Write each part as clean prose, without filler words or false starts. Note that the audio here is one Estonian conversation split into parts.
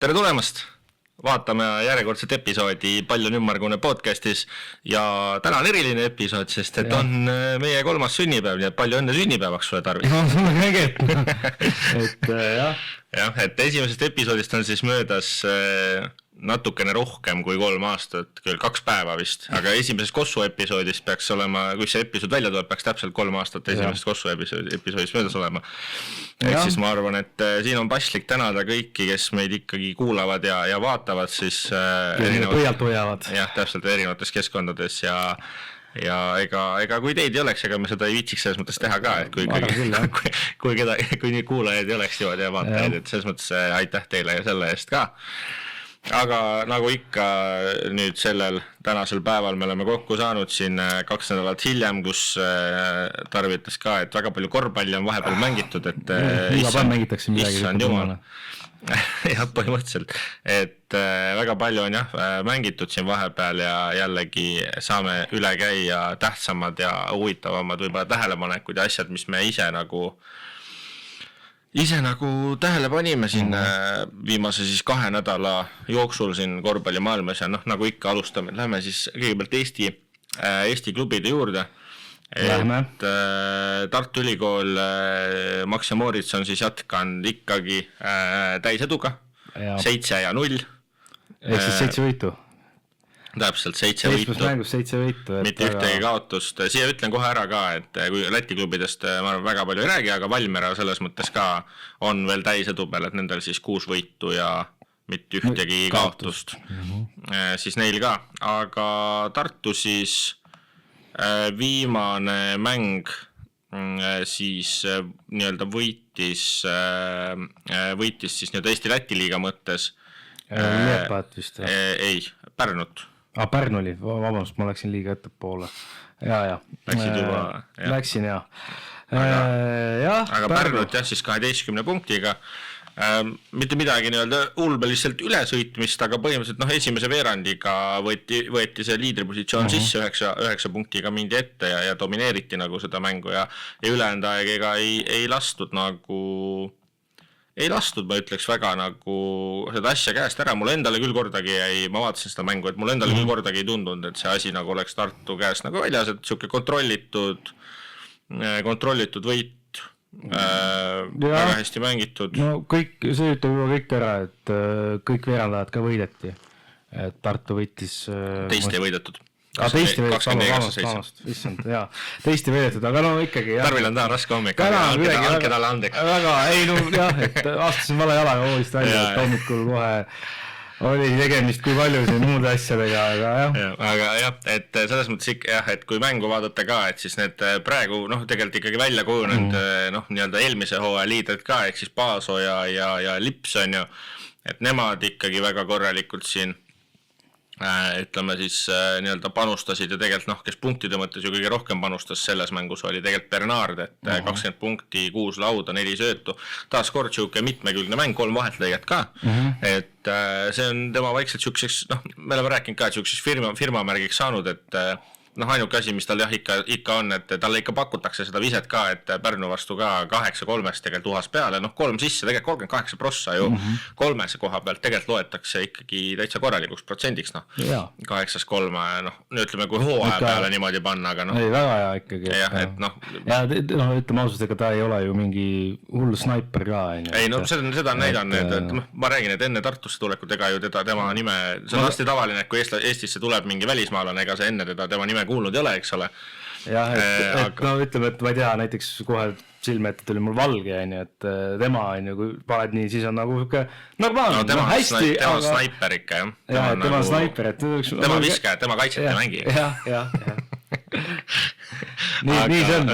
Tere tulemast! Vaatame järjekordset episoodi Palju on ümmargune podcastis ja täna on eriline episood, sest et on meie 3. sünnipäev ja palju õnne sünnipäevaks sulle tarvis. No, sulle kõiget. Jah, et esimesest episoodist on siis möödas natukene rohkem kui 3 aastat, küll 2 päeva vist, aga esimesest Kossu episoodist peaks olema, kui see episood välja tuleb, peaks täpselt 3 aastat esimesest Kossu episoodist möödas olema. Ehk siis ma arvan, et siin on paslik tänada kõiki, kes meid ikkagi kuulavad ja vaatavad siis pöialt hoiavad. Jah, täpselt erinevates keskkondades ja ega kui teid ei oleks, ega me seda ei viitsiks selles mõttes teha ka, et kui nii kuulajaid ei oleks ja vaatajaid, et selles mõttes aitäh teile ja selle eest ka. Aga nagu ikka nüüd tänasel päeval me oleme kokku saanud siin 2 nädalat hiljem, kus tarvitas ka, et väga palju korvpalli on vahepeal mängitud, et issand jumal. Jah, põhimõtteliselt, et väga palju on mängitud siin vahepeal ja jällegi saame üle käia tähtsamad ja huvitavamad võib-olla tähelepanekud ja asjad, mis me ise nagu tähele panime siin viimase siis 2 nädala jooksul siin korvpallimaailmas ja nagu ikka alustame, lähme siis kõigepealt Eesti klubide juurde. Et Tartu Ülikool Max ja Moritz on siis jätkanud ikkagi täiseduga 7-0. Ehk siis 7 võitu. Täpselt 7 võitu. 7 mängus 7 võitu. Mitte ühtegi kaotust. Siia ütlen kohe ära ka, et kui Läti klubidest ma väga palju ei räägi, aga Valmiera selles mõttes ka on veel täisedu peal, et nendel siis 6 võitu ja mitte ühtegi kaotust. Siis neil ka. Aga Tartu siis viimane mäng siis nii-öelda võitis siis nii-öelda Eesti-Läti liiga mõttes. Leepaat vist. Ei, Pärnut. Pärnu oli, vabandust, ma läksin liiga ettepoole. Läksid juba. Läksin, jah. Aga Pärnut siis 12 punktiga. Mitte midagi nii-öelda ulbeliselt ülesõitmist, aga põhimõtteliselt esimese veerandiga võeti see liidripositsioon sisse 9 punktiga mindi ette ja domineeriti nagu seda mängu ja ülejäänud aeg ega ei lastud ma ütleks väga nagu seda asja käest ära, mulle endale küll kordagi ma vaatasin seda mängu, et mulle endale küll kordagi ei tundunud, et see asi nagu oleks Tartu käest nagu väljas, et siuke kontrollitud võit, väga hästi mängitud. No see ütleb juba kõik ära, et kõik veerandajad ka võideti, et Tartu võitis. Teist ei võidetud. Teist ei võidetud, aga ikkagi. Tarvil on taha raske hommik, andke talle andeks. Väga, et astusin vale jalaga voolist välja, et hommikul kohe oli tegemist kui palju siin muude asjadega, aga jah, et selles mõttes ikka et kui mängu vaadata ka, et siis need praegu tegelikult ikkagi välja kujunenud nii-öelda eelmise hooaja liidrid ka, ehk siis Paaso ja Lips on ju, et nemad ikkagi väga korralikult siin ütleme siis nii-öelda panustasid ja tegelikult kes punktide mõttes ju kõige rohkem panustas selles mängus oli tegelikult Bernard, et 20 punkti, 6 lauda, 4 söötu. Taas kord siuke mitmekülgne mäng, 3 vahetlõiget ka, et see on tema vaikselt siukseks, me oleme rääkinud ka, et siukseks firmamärgiks saanud, et ainuke asi, mis tal ikka on, et talle ikka pakutakse seda viset ka, et Pärnu vastu ka 8-3 tegelikult uhas peale, 3 sisse, tegelikult 38 prossa ju 3 koha pealt tegelikult loetakse ikkagi täitsa korralikuks protsendiks, 8-3, ütleme kui hooaja peale niimoodi panna, aga ei, väga hea ikkagi. Ja ütleme ausalt, ega ta ei ole ju mingi hull snaiper ka. Ei, seda on näidanud, et ma räägin, et enne Tartusse tulekut ega ju tema nime, see on hästi tavaline, et kui Eestisse tuleb mingi välismaalane, ega see enne tema nime kuulnud ei ole, eks ole. Jah, et ütleme, et ma ei tea, näiteks kohe silme ette tuli mul valge, et tema on ju, kui paned nii, siis on nagu normaalne. Tema on snaiper ikka, jah. Jah, et tema on snaiper, et tema viskaja, tema kaitset ei mängi. Jah. Nii see on.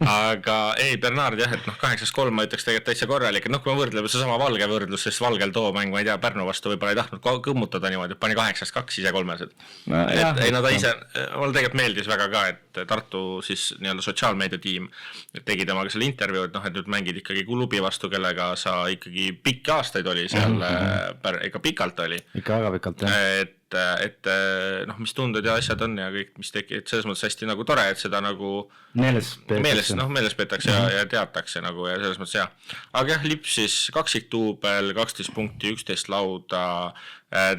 Aga ei, Bernard jah, et 8-3 ma ütleks tegelikult täitsa korralik, et kui ma võrdleb see sama valge võrdlus, sest valgel too mäng, ma ei tea, Pärnu vastu võib-olla ei tahtnud kõmmutada niimoodi, et pani 8-2 ise 3-sed. Ei, ta ise, mulle tegelikult meeldis väga ka, et Tartu siis nii-öelda sotsiaalmeedia tiim tegi temaga selle intervjuu, et nüüd mängid ikkagi klubi vastu, kellega sa ikkagi pikki aastaid oli seal, ikka pikalt oli. Ikka väga pikalt, jah. Et et noh, mis tunded ja asjad on ja kõik, mis tekib, et selles mõttes hästi nagu tore, et seda nagu meeles peetakse ja teatakse nagu ja selles mõttes jah. Aga jah, Lips siis kaksikduubel, 12 punkti, 11 lauda,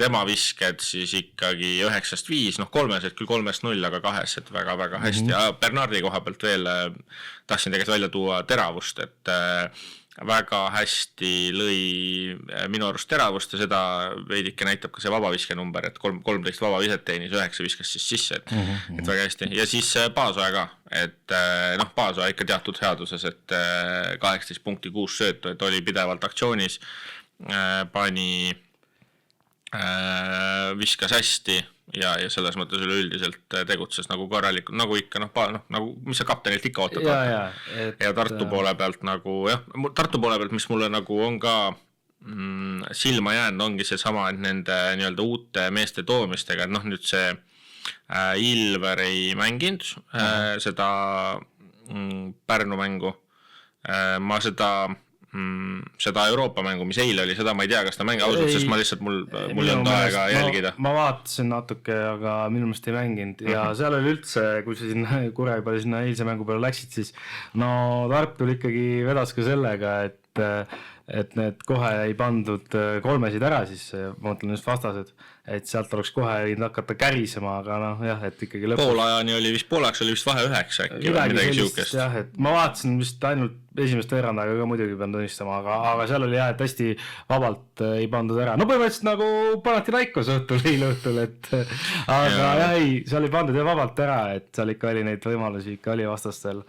tema visked siis ikkagi 9-5, noh 3-sed küll 3-0, aga 2-sed väga-väga hästi. Ja Bernardi koha pealt veel tahtsin tegelikult välja tuua teravust, et väga hästi lõi minu arust teravust ja seda veidike näitab ka see vabaviske number, et 13 vabaviset teenis, 9 viskas siis sisse, et väga hästi. Ja siis Paasoja ka, et noh, Paasoja ikka teatud headuses, et 18 punkti 6 söötu, et oli pidevalt aktsioonis, viskas hästi ja selles mõttes üleüldiselt tegutses nagu korralikult, nagu ikka nagu mis sa kaptenilt ikka ootad. Ja Tartu poole pealt nagu jah, Tartu poole pealt, mis mulle nagu on ka silma jäänud, ongi see sama, et nende nii-öelda uute meeste toomistega, et noh nüüd see Ilver ei mänginud seda Pärnu mängu, ma seda Euroopa mängu, mis eile oli, seda ma ei tea, kas ta mängi ausalt, sest ma lihtsalt mul ei olnud aega jälgida. Ma vaatasin natuke, aga minu meelest ei mänginud ja seal oli üldse, kui sa sinna Kurega peale sinna eilse mängu peale läksid, siis no Tartul ikkagi vedas ka sellega, et need kohe ei pandud 3-sid ära, siis ma mõtlen just vastased, et sealt oleks kohe hakata kärisema, aga noh jah, et ikkagi lõpuks poolajani oli vist, poolaks oli vist vahe 9 äkki või midagi siukest. Jah, et ma vaatasin vist ainult esimest veerandaga ka muidugi pean tunnistama, aga seal oli jah, et hästi vabalt ei pandud ära. No põhimõtteliselt nagu Panathinaikos eile õhtul, et aga jah, ei, seal ei pandud jah vabalt ära, et seal ikka oli neid võimalusi, ikka oli vastastel.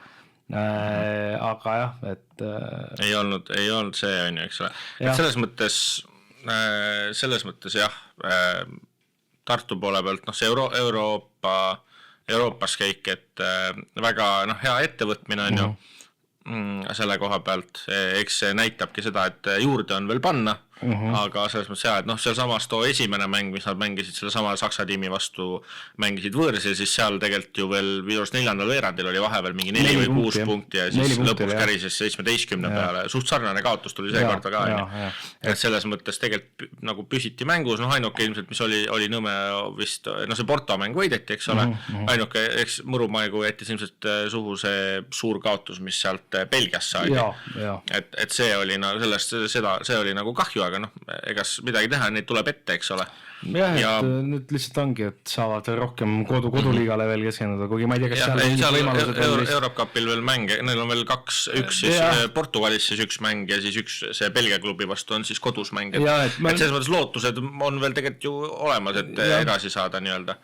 Aga jah, et ei olnud see on ju, eks ole. Et selles mõttes jah, Tartu poole pealt, noh see Euroopas käik, et väga hea ettevõtmine on ju selle koha pealt, eks see näitabki seda, et juurde on veel panna, aga selles mõttes jah, et noh, seal samas too esimene mäng, mis nad mängisid selle sama Saksa tiimi vastu, mängisid võõrs ja siis seal tegelikult ju veel viirus 4. veerandil oli vahepeal mingi 4 või 6 punkti ja siis lõpuks kärises 17 peale, suht sarnane kaotus tuli see korda ka, et selles mõttes tegelikult nagu püsiti mängus, noh ainuke ilmselt, mis oli Nõmme vist, no see Porto mäng võideti, eks ole, ainuke, eks Mõrumaigu jättis ilmselt suhu see suur kaotus, mis sealt Belgias saadi, et see oli see oli nagu kahju, aga noh, egas midagi teha, neid tuleb ette, eks ole. Jah, et nüüd lihtsalt ongi, et saavad rohkem koduliigale veel keskenduda, kuigi ma ei tea, kas seal on võimalused Eurocupil veel mänge, neil on veel üks siis Portugalis siis üks mäng ja siis üks see Belgia klubi vastu on siis kodus mäng, et selles mõttes lootused on veel tegelikult ju olemas, et edasi saada nii-öelda.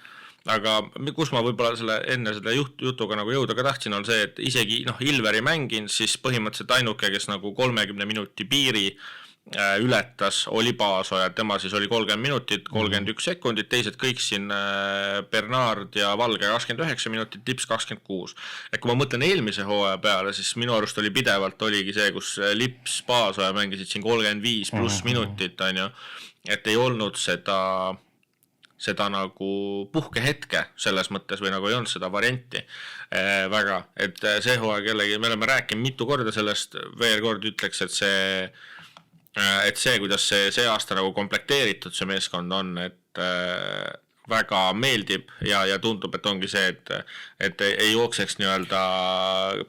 Aga kus ma võib-olla enne selle jutuga nagu jõuda ka tahtsin, on see, et isegi Ilveri mängin, siis põhimõtteliselt ainuke, kes nagu 30 minuti piiri ületas, oli Paasoja, tema siis oli 30 minutit, 31 sekundit, teised kõik siin Bernard ja Valge 29 minutit, Lips 26. Et kui ma mõtlen eelmise hooaja peale, siis minu arust oli pidevalt oligi see, kus Lips, Paasoja mängisid siin 35 pluss minutit, on ju, et ei olnud seda nagu puhkehetke selles mõttes või nagu ei olnud seda varianti väga, et see hooaeg jällegi, me oleme rääkinud mitu korda sellest, veel kord ütleks, et see, kuidas see aasta nagu komplekteeritud see meeskond on, et väga meeldib ja tundub, et ongi see, et ei jookseks nii-öelda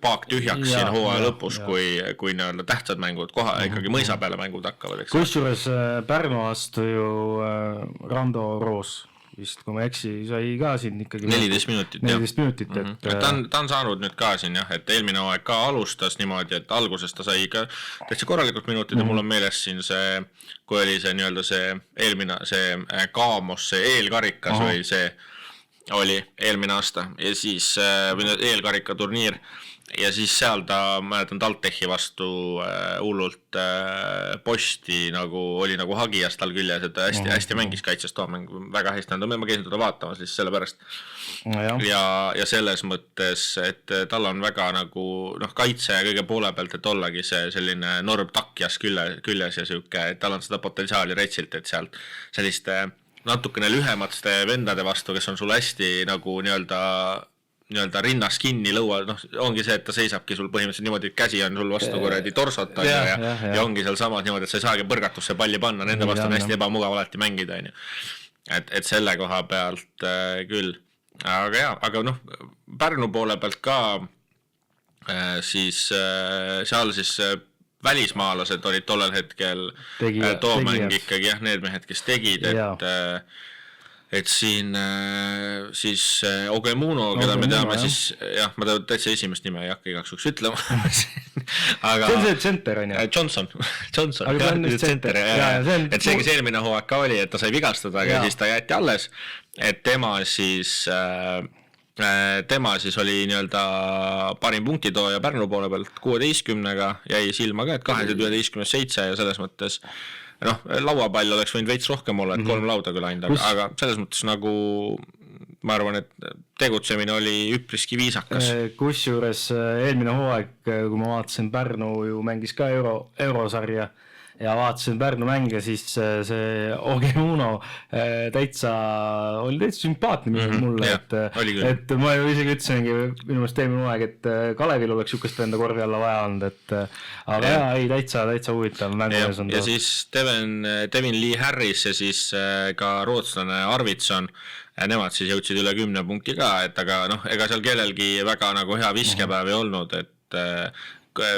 paak tühjaks siin hooaja lõpus, kui nii-öelda tähtsad mängud ikkagi mõisa peale mängud hakkavad. Kusjuures Pärnu vastu ju Rando Roos vist, kui ma eksi, sai ka siin ikkagi 14 minutit, et ta on saanud nüüd ka siin jah, et eelmine hooaeg ka alustas niimoodi, et alguses ta sai ka täitsa korralikult minutid ja mul on meeles siin see, kui oli see nii-öelda see eelmine, see Kaamos, see eelkarikas või see oli eelmine aasta ja siis eelkarika turniir ja siis seal ta, mäletan TalTechi vastu hullult posti nagu oli nagu hagijas tal küljes, et hästi mängis kaitses too mäng väga hästi, ma käisin teda vaatamas lihtsalt selle pärast ja selles mõttes, et tal on väga nagu kaitse ja kõige poole pealt, et ollagi see selline Norb takjas küljes ja siuke, et tal on seda potentsiaali retsilt, et sealt selliste natukene lühemate vendade vastu, kes on sul hästi nagu nii-öelda rinnas kinni lõua, ongi see, et ta seisabki sul põhimõtteliselt niimoodi, et käsi on sul vastu kuradi torsot ja ongi seal samas niimoodi, et sa ei saagi põrgatusse palli panna, nende vastu on hästi ebamugav alati mängida, on ju. et selle koha pealt küll, aga jaa, aga noh, Pärnu poole pealt ka siis seal siis välismaalased olid tollel hetkel Toomäng ikkagi jah, need mehed, kes tegid, et siin siis Ogemuno, keda me teame, siis jah, ma täitsa esimest nime ei hakka igaks juhuks ütlema. Aga see on see tsenter, on ju? Johnson, aga see on nüüd tsenter. Et see, kes eelmine hooaeg ka oli, et ta sai vigastada, aga siis ta jäeti alles, et tema siis oli nii-öelda parim punktitooja Pärnu poole pealt 16-ga, jäi silma ka, et 2-11-7 ja selles mõttes noh, lauapall oleks võinud veits rohkem olla, et 3 lauda küll ainult, aga selles mõttes nagu ma arvan, et tegutsemine oli üpriski viisakas. Kusjuures eelmine hooaeg, kui ma vaatasin, Pärnu ju mängis ka eurosarja ja vaatasin Pärnu mänge, siis see Ogemuno täitsa oli täitsa sümpaatne mulle, et ma ju isegi ütlesingi minu meelest eelmine hooaeg, et Kalevil oleks sihukest enda korvi alla vaja olnud, et aga jaa, ei, täitsa huvitav mängumees on. Ja siis Devin Lee Harris ja siis ka rootslane Arvidsson, nemad siis jõudsid üle 10 punkti ka, et aga noh, ega seal kellelgi väga nagu hea viskepäev ei olnud, et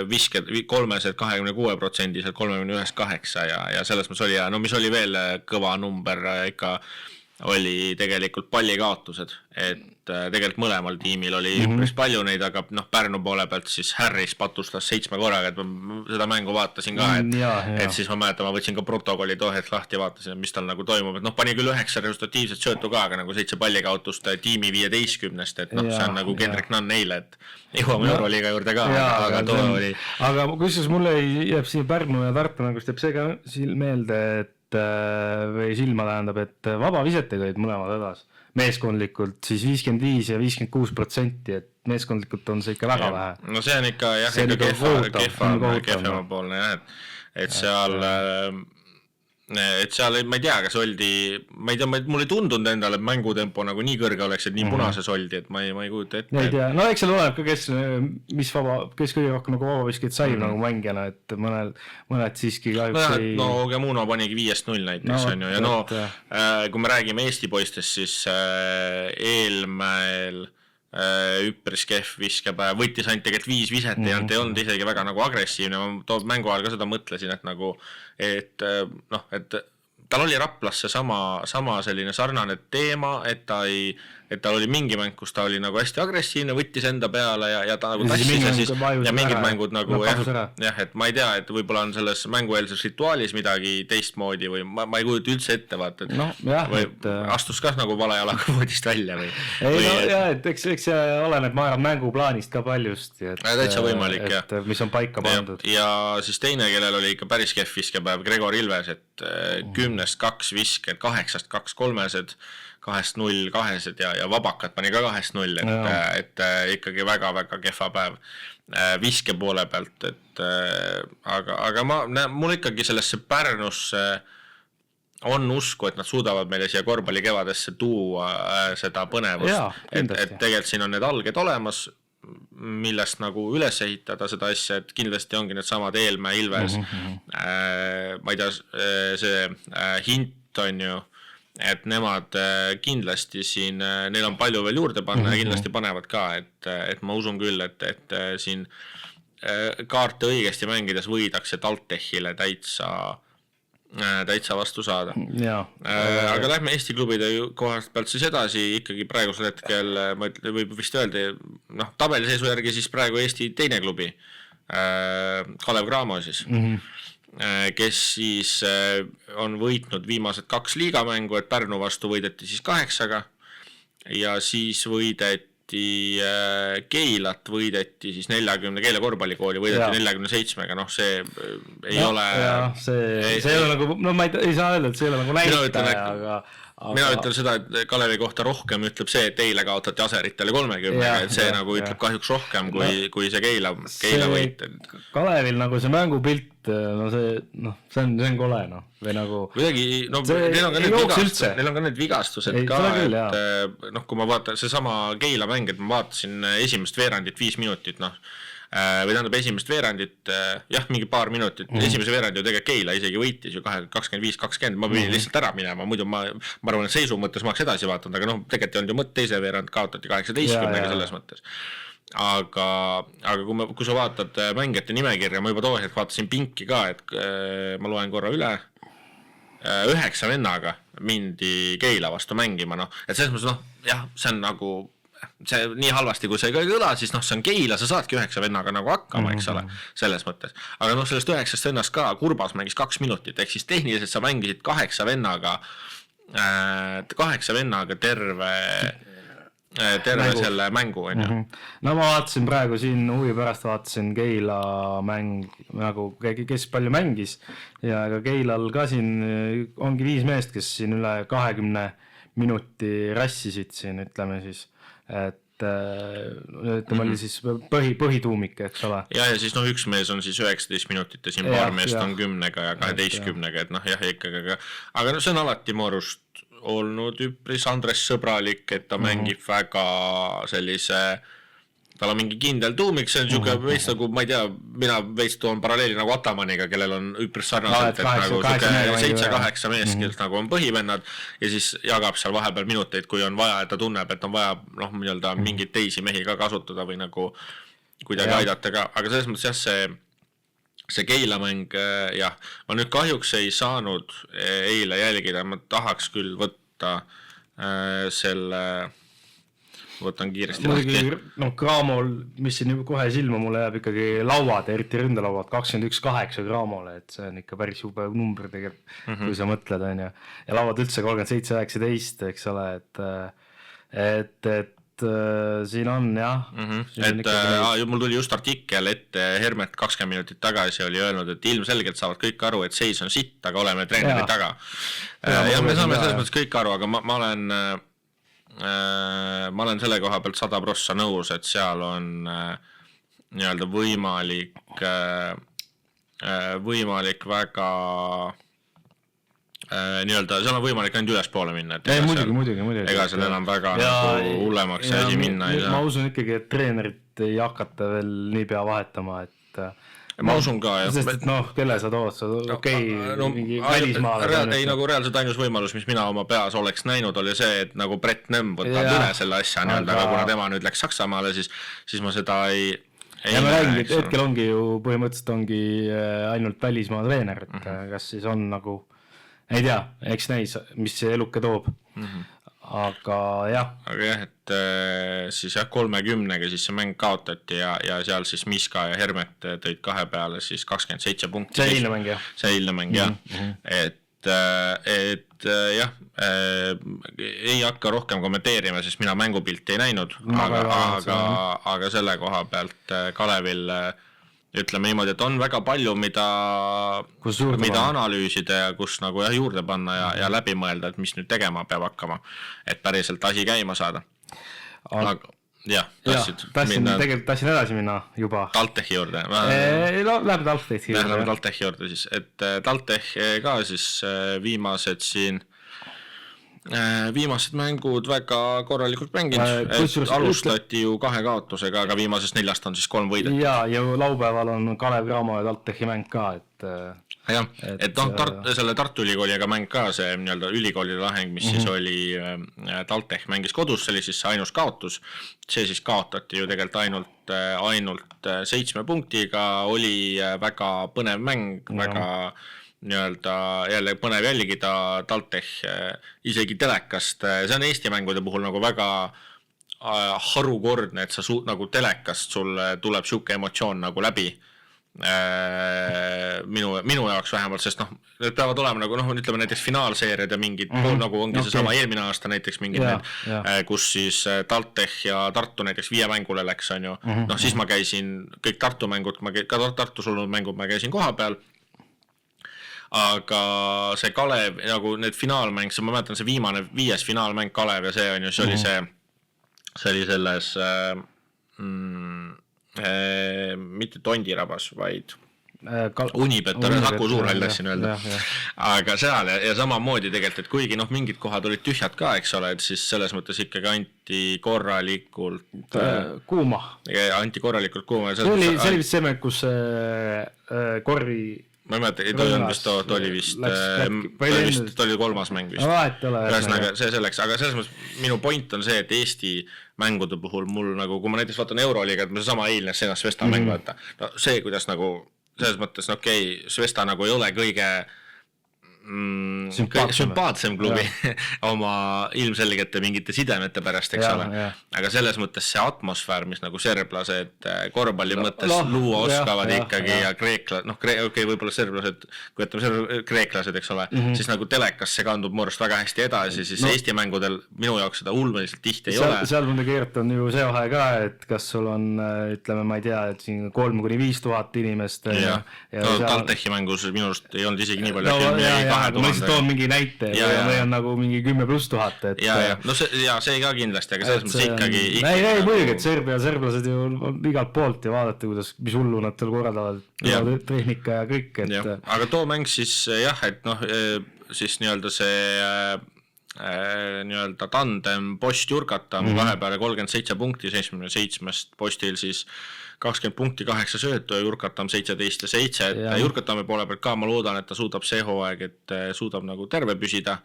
visked 26%, 31-8 ja selles mõttes oli ja no mis oli veel kõva number ikka oli tegelikult pallikaotused, et tegelikult mõlemal tiimil oli üpris palju neid, aga noh, Pärnu poole pealt siis Harris patustas 7 korraga, et ma seda mängu vaatasin ka, et siis ma mäletan, ma võtsin ka protokolli tohet lahti ja vaatasin, mis tal nagu toimub, et noh, pani küll 9 resultatiivset söötu ka, aga nagu 7 pallikaotust tiimi 15-st, et noh, see on nagu Kendrick Nunn eile, et jõuame Euroliiga juurde ka, aga too oli. Aga kusjuures mulle jääb siin Pärnu ja Tartu mängust jääb see ka meelde, et või silma tähendab, et vabavisetega olid mõlemad edas meeskondlikult siis 55 ja 56%, et meeskondlikult on see ikka väga vähe. No see on ikka jah, kehvema poolne jah, et seal ma ei tea, kas oldi, ma ei tea, mul ei tundunud endale, et mängutempo nagu nii kõrge oleks, et nii punases oldi, et ma ei kujuta ette. Ei tea, no eks seal oleneb ka, kes kõige rohkem nagu vabaviskeid sai nagu mängijana, et mõned siiski kahjuks ei... No Ogemuno panigi 5-0 näiteks, on ju, ja no kui me räägime Eesti poistest, siis eelmäel üpris kehv viskepäev, võttis ainult tegelikult 5 viset ja ei olnud isegi väga nagu agressiivne, ma mängu ajal ka seda mõtlesin, et nagu, et noh, et tal oli Raplasse sama selline sarnane teema, et tal oli mingi mäng, kus ta oli nagu hästi agressiivne, võttis enda peale ja ta nagu tassis ja siis ja mingid mängud nagu jah, et ma ei tea, et võib-olla on selles mängueelses rituaalis midagi teistmoodi või ma ei kujuta üldse ette, vaata, või astus ka nagu vale jalaga voodist välja või? Ei no jah, et eks see oleneb mänguplaanist ka paljust, täitsa võimalik, jah. Mis on paika pandud. Ja siis teine, kellel oli ikka päris kehv viskepäev, Gregor Ilves, et 10-2 visked, 8-2 kolmesed, 2-0 kahesed ja Vabakat pani ka 2-0, et ikkagi väga-väga kehva päev viske poole pealt, et aga mul ikkagi sellesse Pärnusse on usku, et nad suudavad meile siia korvpalli kevadesse tuua seda põnevust, et tegelikult siin on need alged olemas, millest nagu üles ehitada seda asja, et kindlasti ongi need samad Eelmäe, Ilves, ma ei tea, see Hint on ju, et nemad kindlasti siin, neil on palju veel juurde panna ja kindlasti panevad ka, et ma usun küll, et siin kaarte õigesti mängides võidakse TalTechile täitsa vastu saada. Aga lähme Eesti klubide kohast pealt siis edasi, ikkagi praegusel hetkel võib vist öelda, noh, tabeliseisu järgi siis praegu Eesti teine klubi, Kalev Cramo siis, kes siis on võitnud viimased 2 liigamängu, et Pärnu vastu võideti siis 8-ga ja siis võideti Keilat, võideti siis 40, Keila korvpallikooli võideti 47-ga, noh see ei ole... See ei ole nagu, no ma ei saa öelda, et see ei ole nagu näitaja, aga... Mina ütlen seda, et Kalevi kohta rohkem ütleb see, et eile kaotati Aseritele 30-ga, et see nagu ütleb kahjuks rohkem kui see Keila võit. Kalevil nagu see mängupilt, no see on kole, noh. Või nagu... Kuidagi, no neil on ka need vigastused ka, et noh, kui ma vaatan, see sama Keila mäng, et ma vaatasin esimest veerandit 5 minutit, noh, või tähendab esimest veerandit, jah, mingi paar minutit, esimese veerandi ju tegelikult Keila isegi võitis ju 25-20, ma pidin lihtsalt ära minema, muidu ma arvan, et seisu mõttes ma oleks edasi vaatanud, aga noh, tegelikult ei olnud ju mõtt, teise veerand kaotati 18-ga selles mõttes. Aga kui sa vaatad mängijate nimekirja, ma juba too hetk vaatasin pinki ka, et ma loen korra üle, 9 vennaga mindi Keila vastu mängima, noh, et selles mõttes, noh, jah, see on nagu, see nii halvasti, kui see ka ei kõla, siis noh, see on Keila, sa saadki 9 vennaga nagu hakkama, eks ole, selles mõttes. Aga noh, sellest 9 vennast ka Kurbas mängis 2 minutit, ehk siis tehniliselt sa mängisid 8 vennaga terve selle mängu, on ju. No ma vaatasin praegu siin huvi pärast vaatasin Keila mäng, nagu kes palju mängis ja ka Keilal ka siin ongi 5 meest, kes siin üle 20 minuti rassisid siin, ütleme siis, et ütleme oli siis põhituumik, eks ole. Ja siis noh, üks mees on siis 19 minutit ja siin paar meest on 10-ga ja 12-ga, et noh, jah, ikkagi, aga no see on alati Moorust olnud üpris Andres sõbralik, et ta mängib väga sellise, tal on mingi kindel tuumik, see on siuke veits nagu, ma ei tea, mina veits toon paralleeli nagu Atamaniga, kellel on üpris sarnaselt, et nagu 7-8 meest, kes nagu on põhivennad ja siis jagab seal vahepeal minuteid, kui on vaja, et ta tunneb, et on vaja noh, nii-öelda mingeid teisi mehi ka kasutada või nagu kuidagi aidata ka, aga selles mõttes jah, see Keila mäng, jah, ma nüüd kahjuks ei saanud eile jälgida, ma tahaks küll võtta võtan kiiresti lahti. No Graamol, mis siin kohe silma mulle jääb ikkagi lauad, eriti ründalauad, 21-8 Graamole, et see on ikka päris jube number tegelikult, kui sa mõtled, on ju. Ja lauad üldse 37-19, eks ole, et siin on jah. Mul tuli just artikkel ette, Hermet 20 minutit tagasi oli öelnud, et ilmselgelt saavad kõik aru, et seis on sitt, aga oleme treeneri taga. Ja me saame selles mõttes kõik aru, aga ma olen selle koha pealt 100% nõus, et seal on nii-öelda võimalik väga nii-öelda, seal on võimalik ainult üles poole minna, et muidugi. Ega seal enam väga nagu hullemaks see asi minna ei saa. Ma usun ikkagi, et treenerit ei hakata veel nii pea vahetama, et ma usun ka, jah. Sest, et noh, kelle sa tood, mingi välismaale. Ei, nagu reaalselt ainus võimalus, mis mina oma peas oleks näinud, oli see, et nagu Brett Nõmm võtab üle selle asja, aga kuna tema nüüd läks Saksamaale, siis ma seda ei ja ma räägin, et hetkel ongi ju põhimõtteliselt ongi ainult välismaa treener, et kas siis on nagu ei tea, eks näis, mis see eluke toob. Aga jah, et siis jah 30-ga siis see mäng kaotati ja seal siis Miska ja Hermet tõid 2 peale siis 27 punkti. See eilne mäng, jah. See eilne mäng, jah. Et jah, ei hakka rohkem kommenteerima, sest mina mängupilti ei näinud, aga selle koha pealt Kalevil ütleme niimoodi, et on väga palju, mida analüüsida ja kus nagu jah juurde panna ja läbi mõelda, et mis nüüd tegema peab hakkama, et päriselt asi käima saada. Aga jah, tegelikult tahtsin edasi minna juba. Taltechi juurde. Läheme Taltechi juurde. Läheme Taltechi juurde siis, et Taltech ka siis viimased mängud väga korralikult mänginud, alustati ju 2 kaotusega, aga viimasest 4 on siis 3 võidet. Ja laupäeval on Kalev Cramo ja Taltechi mäng ka, et jah, et noh, selle Tartu Ülikooliga mäng ka, see nii-öelda ülikoolide laheng, mis siis oli, Taltech mängis kodus, see oli siis ainus kaotus, see siis kaotati ju tegelikult ainult 7 punktiga, oli väga põnev mäng, väga nii-öelda jälle põnev jälgida Taltech isegi telekast, see on Eesti mängude puhul nagu väga harukordne, et sa nagu telekast sul tuleb siuke emotsioon nagu läbi minu jaoks vähemalt, sest noh, need peavad olema nagu noh, ütleme näiteks finaalseeriad ja mingid nagu ongi see sama eelmine aasta näiteks mingid kus siis Taltech ja Tartu näiteks 5 mängule läks, on ju, noh siis ma käisin kõik Tartu mängud, ka Tartus olnud mängud ma käisin koha peal. Aga see Kalev, nagu need finaalmäng, ma mäletan see viimane 5. finaalmäng Kalev ja see on ju, see oli selles mitte Tondirabas, vaid Unibet, Saku Suurhall tahtsin öelda. Aga seal ja samamoodi tegelikult, et kuigi mingid kohad olid tühjad ka, eks ole, et siis selles mõttes ikkagi anti korralikult kuuma. See oli vist see, kus korvi ma ei mäleta, ta oli vist oli kolmas mäng vist. Ühesõnaga, see selleks, aga selles mõttes minu point on see, et Eesti mängude puhul mul nagu, kui ma näiteks vaatan Euroliiga, et ma sama eilne Senas Svesta mäng vaata, no see, kuidas nagu selles mõttes, Svesta nagu ei ole kõige sümpaatsem klubi oma ilmselgete mingite sidemete pärast, eks ole. Aga selles mõttes see atmosfäär, mis nagu serblased korvpalli mõttes luua oskavad ikkagi ja võib-olla serblased, kui ütleme kreeklased, eks ole, siis nagu telekas see kandub muudest väga hästi edasi, siis Eesti mängudel minu jaoks seda ulmeliselt tihti ei ole. Seal mulle keerut on ju see vahe ka, et kas sul on, ütleme, ma ei tea, et siin 3-5 tuhat inimest. Taltechi mängus minu arust ei olnud isegi nii palju. Aga ma lihtsalt toon mingi näite või on nagu mingi 10+ tuhat. No see ka kindlasti, aga selles mõttes ikkagi. Ei muidugi, et serblased ju on igalt poolt ja vaadata, mis hullu nad seal korraldavad, tehnika ja kõik. Aga too mäng siis jah, et siis nii-öelda see nii-öelda tandem Post-Jurkatam vahepeale 37 punkti 77 Postil siis 20 punkti, 8 söötu ja Jurkatam 17 ja 7, et Jurkatami poole pealt ka ma loodan, et ta suudab see hooaeg, et suudab nagu terve püsida.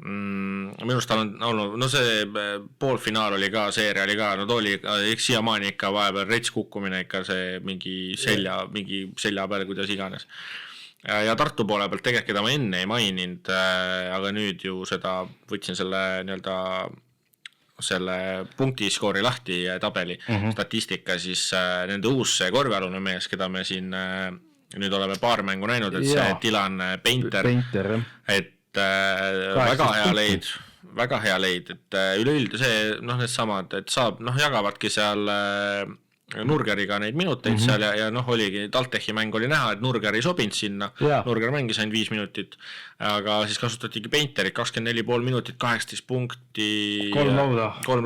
Minust tal on olnud, see poolfinaal oli ka, seeria oli ka, ta oli siiamaani ikka vahepeal rets kukkumine ikka see mingi selja peale, kuidas iganes. Ja Tartu poole pealt tegelikult, keda ma enne ei maininud, aga nüüd ju seda võtsin selle punktiskoori lahti tabeli statistika, siis nende uus korvialune mees, keda me siin nüüd oleme paar mängu näinud, et see Dylan Painter, et väga hea leid, et üleüldi see, need samad, et saab, jagavadki seal Nurgeriga neid minuteid seal ja oligi, Taltechi mäng oli näha, et Nurger ei sobinud sinna, Nurger mängis ainult 5 minutit, aga siis kasutatigi Painterit 24,5 minutit, 18 punkti, 3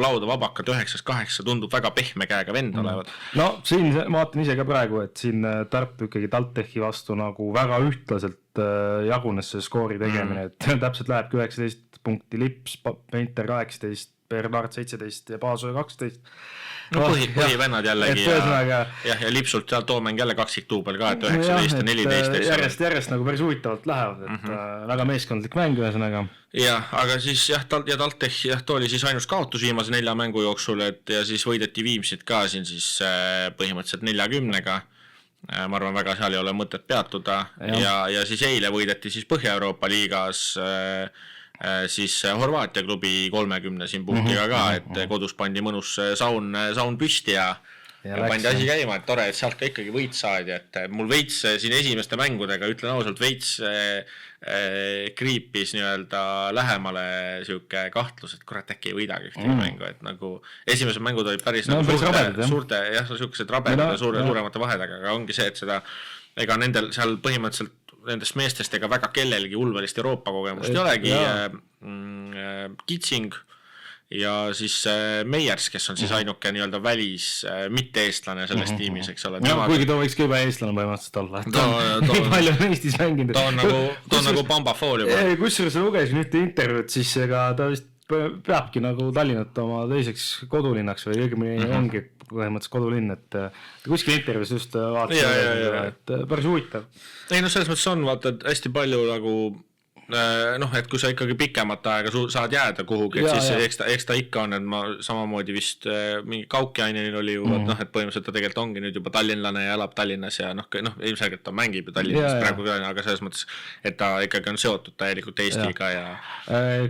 lauda, vabakad 9-8, tundub väga pehme käega vend olevat. No siin ma vaatan ise ka praegu, et siin Tarp ikkagi Taltechi vastu nagu väga ühtlaselt jagunes see skoori tegemine, et täpselt lähebki 19 punkti Lips, Painter 18, Bernard 17 ja Paasoja 12. Põhivennad jällegi ja Lipsult seal too mäng jälle kaksiktuubel ka, et 19 ja 14. Järjest nagu päris huvitavalt lähevad, et väga meeskondlik mäng ühesõnaga. Ja, aga siis ja Taltech too oli siis ainus kaotus viimase 4 mängu jooksul, et ja siis võideti Viimsit ka siin siis põhimõtteliselt 40-ga. Ma arvan, väga seal ei ole mõtet peatuda ja siis eile võideti siis Põhja-Euroopa liigas siis Horvaatia klubi 30 siin punktiga ka, et kodus pandi mõnus saun püsti ja pandi asi käima, et tore, et sealt ka ikkagi võit saadi, et mul veits siin esimeste mängudega, ütlen ausalt, veits kriipis nii-öelda lähemale siuke kahtlus, et kurat äkki ei võidagi ühtegi mängu, et nagu esimesed mängud olid päris suurte, siukesed rabedad ja suuremate vahedega, aga ongi see, et seda ega nendel seal põhimõtteliselt nendest meestest ega väga kellelgi ulvelist Euroopa kogemust ei olegi, Kitsing ja siis Meiers, kes on siis ainuke nii-öelda välis mitte-eestlane selles tiimis, eks ole. Kuigi too võiks ka juba eestlane põhimõtteliselt olla, et nii palju on Eestis mänginud. Ta on nagu Bambafool juba. Kusjuures lugesin ühte intervjuud, siis ega ta vist peabki nagu Tallinnat oma teiseks kodulinnaks või õigemini ongi põhimõtteliselt kodulinn, et kuskil intervjuus just vaatasin, et päris huvitav. Ei, selles mõttes on, vaata, et hästi palju nagu et kui sa ikkagi pikemat aega saad jääda kuhugi, et siis eks ta ikka on, et ma samamoodi vist mingi Kaukiainenil oli ju, et põhimõtteliselt ta tegelikult ongi nüüd juba tallinlane ja elab Tallinnas ja ilmselgelt ta mängib ju Tallinnas praegu ka, aga selles mõttes, et ta ikkagi on seotud täielikult Eestiga ja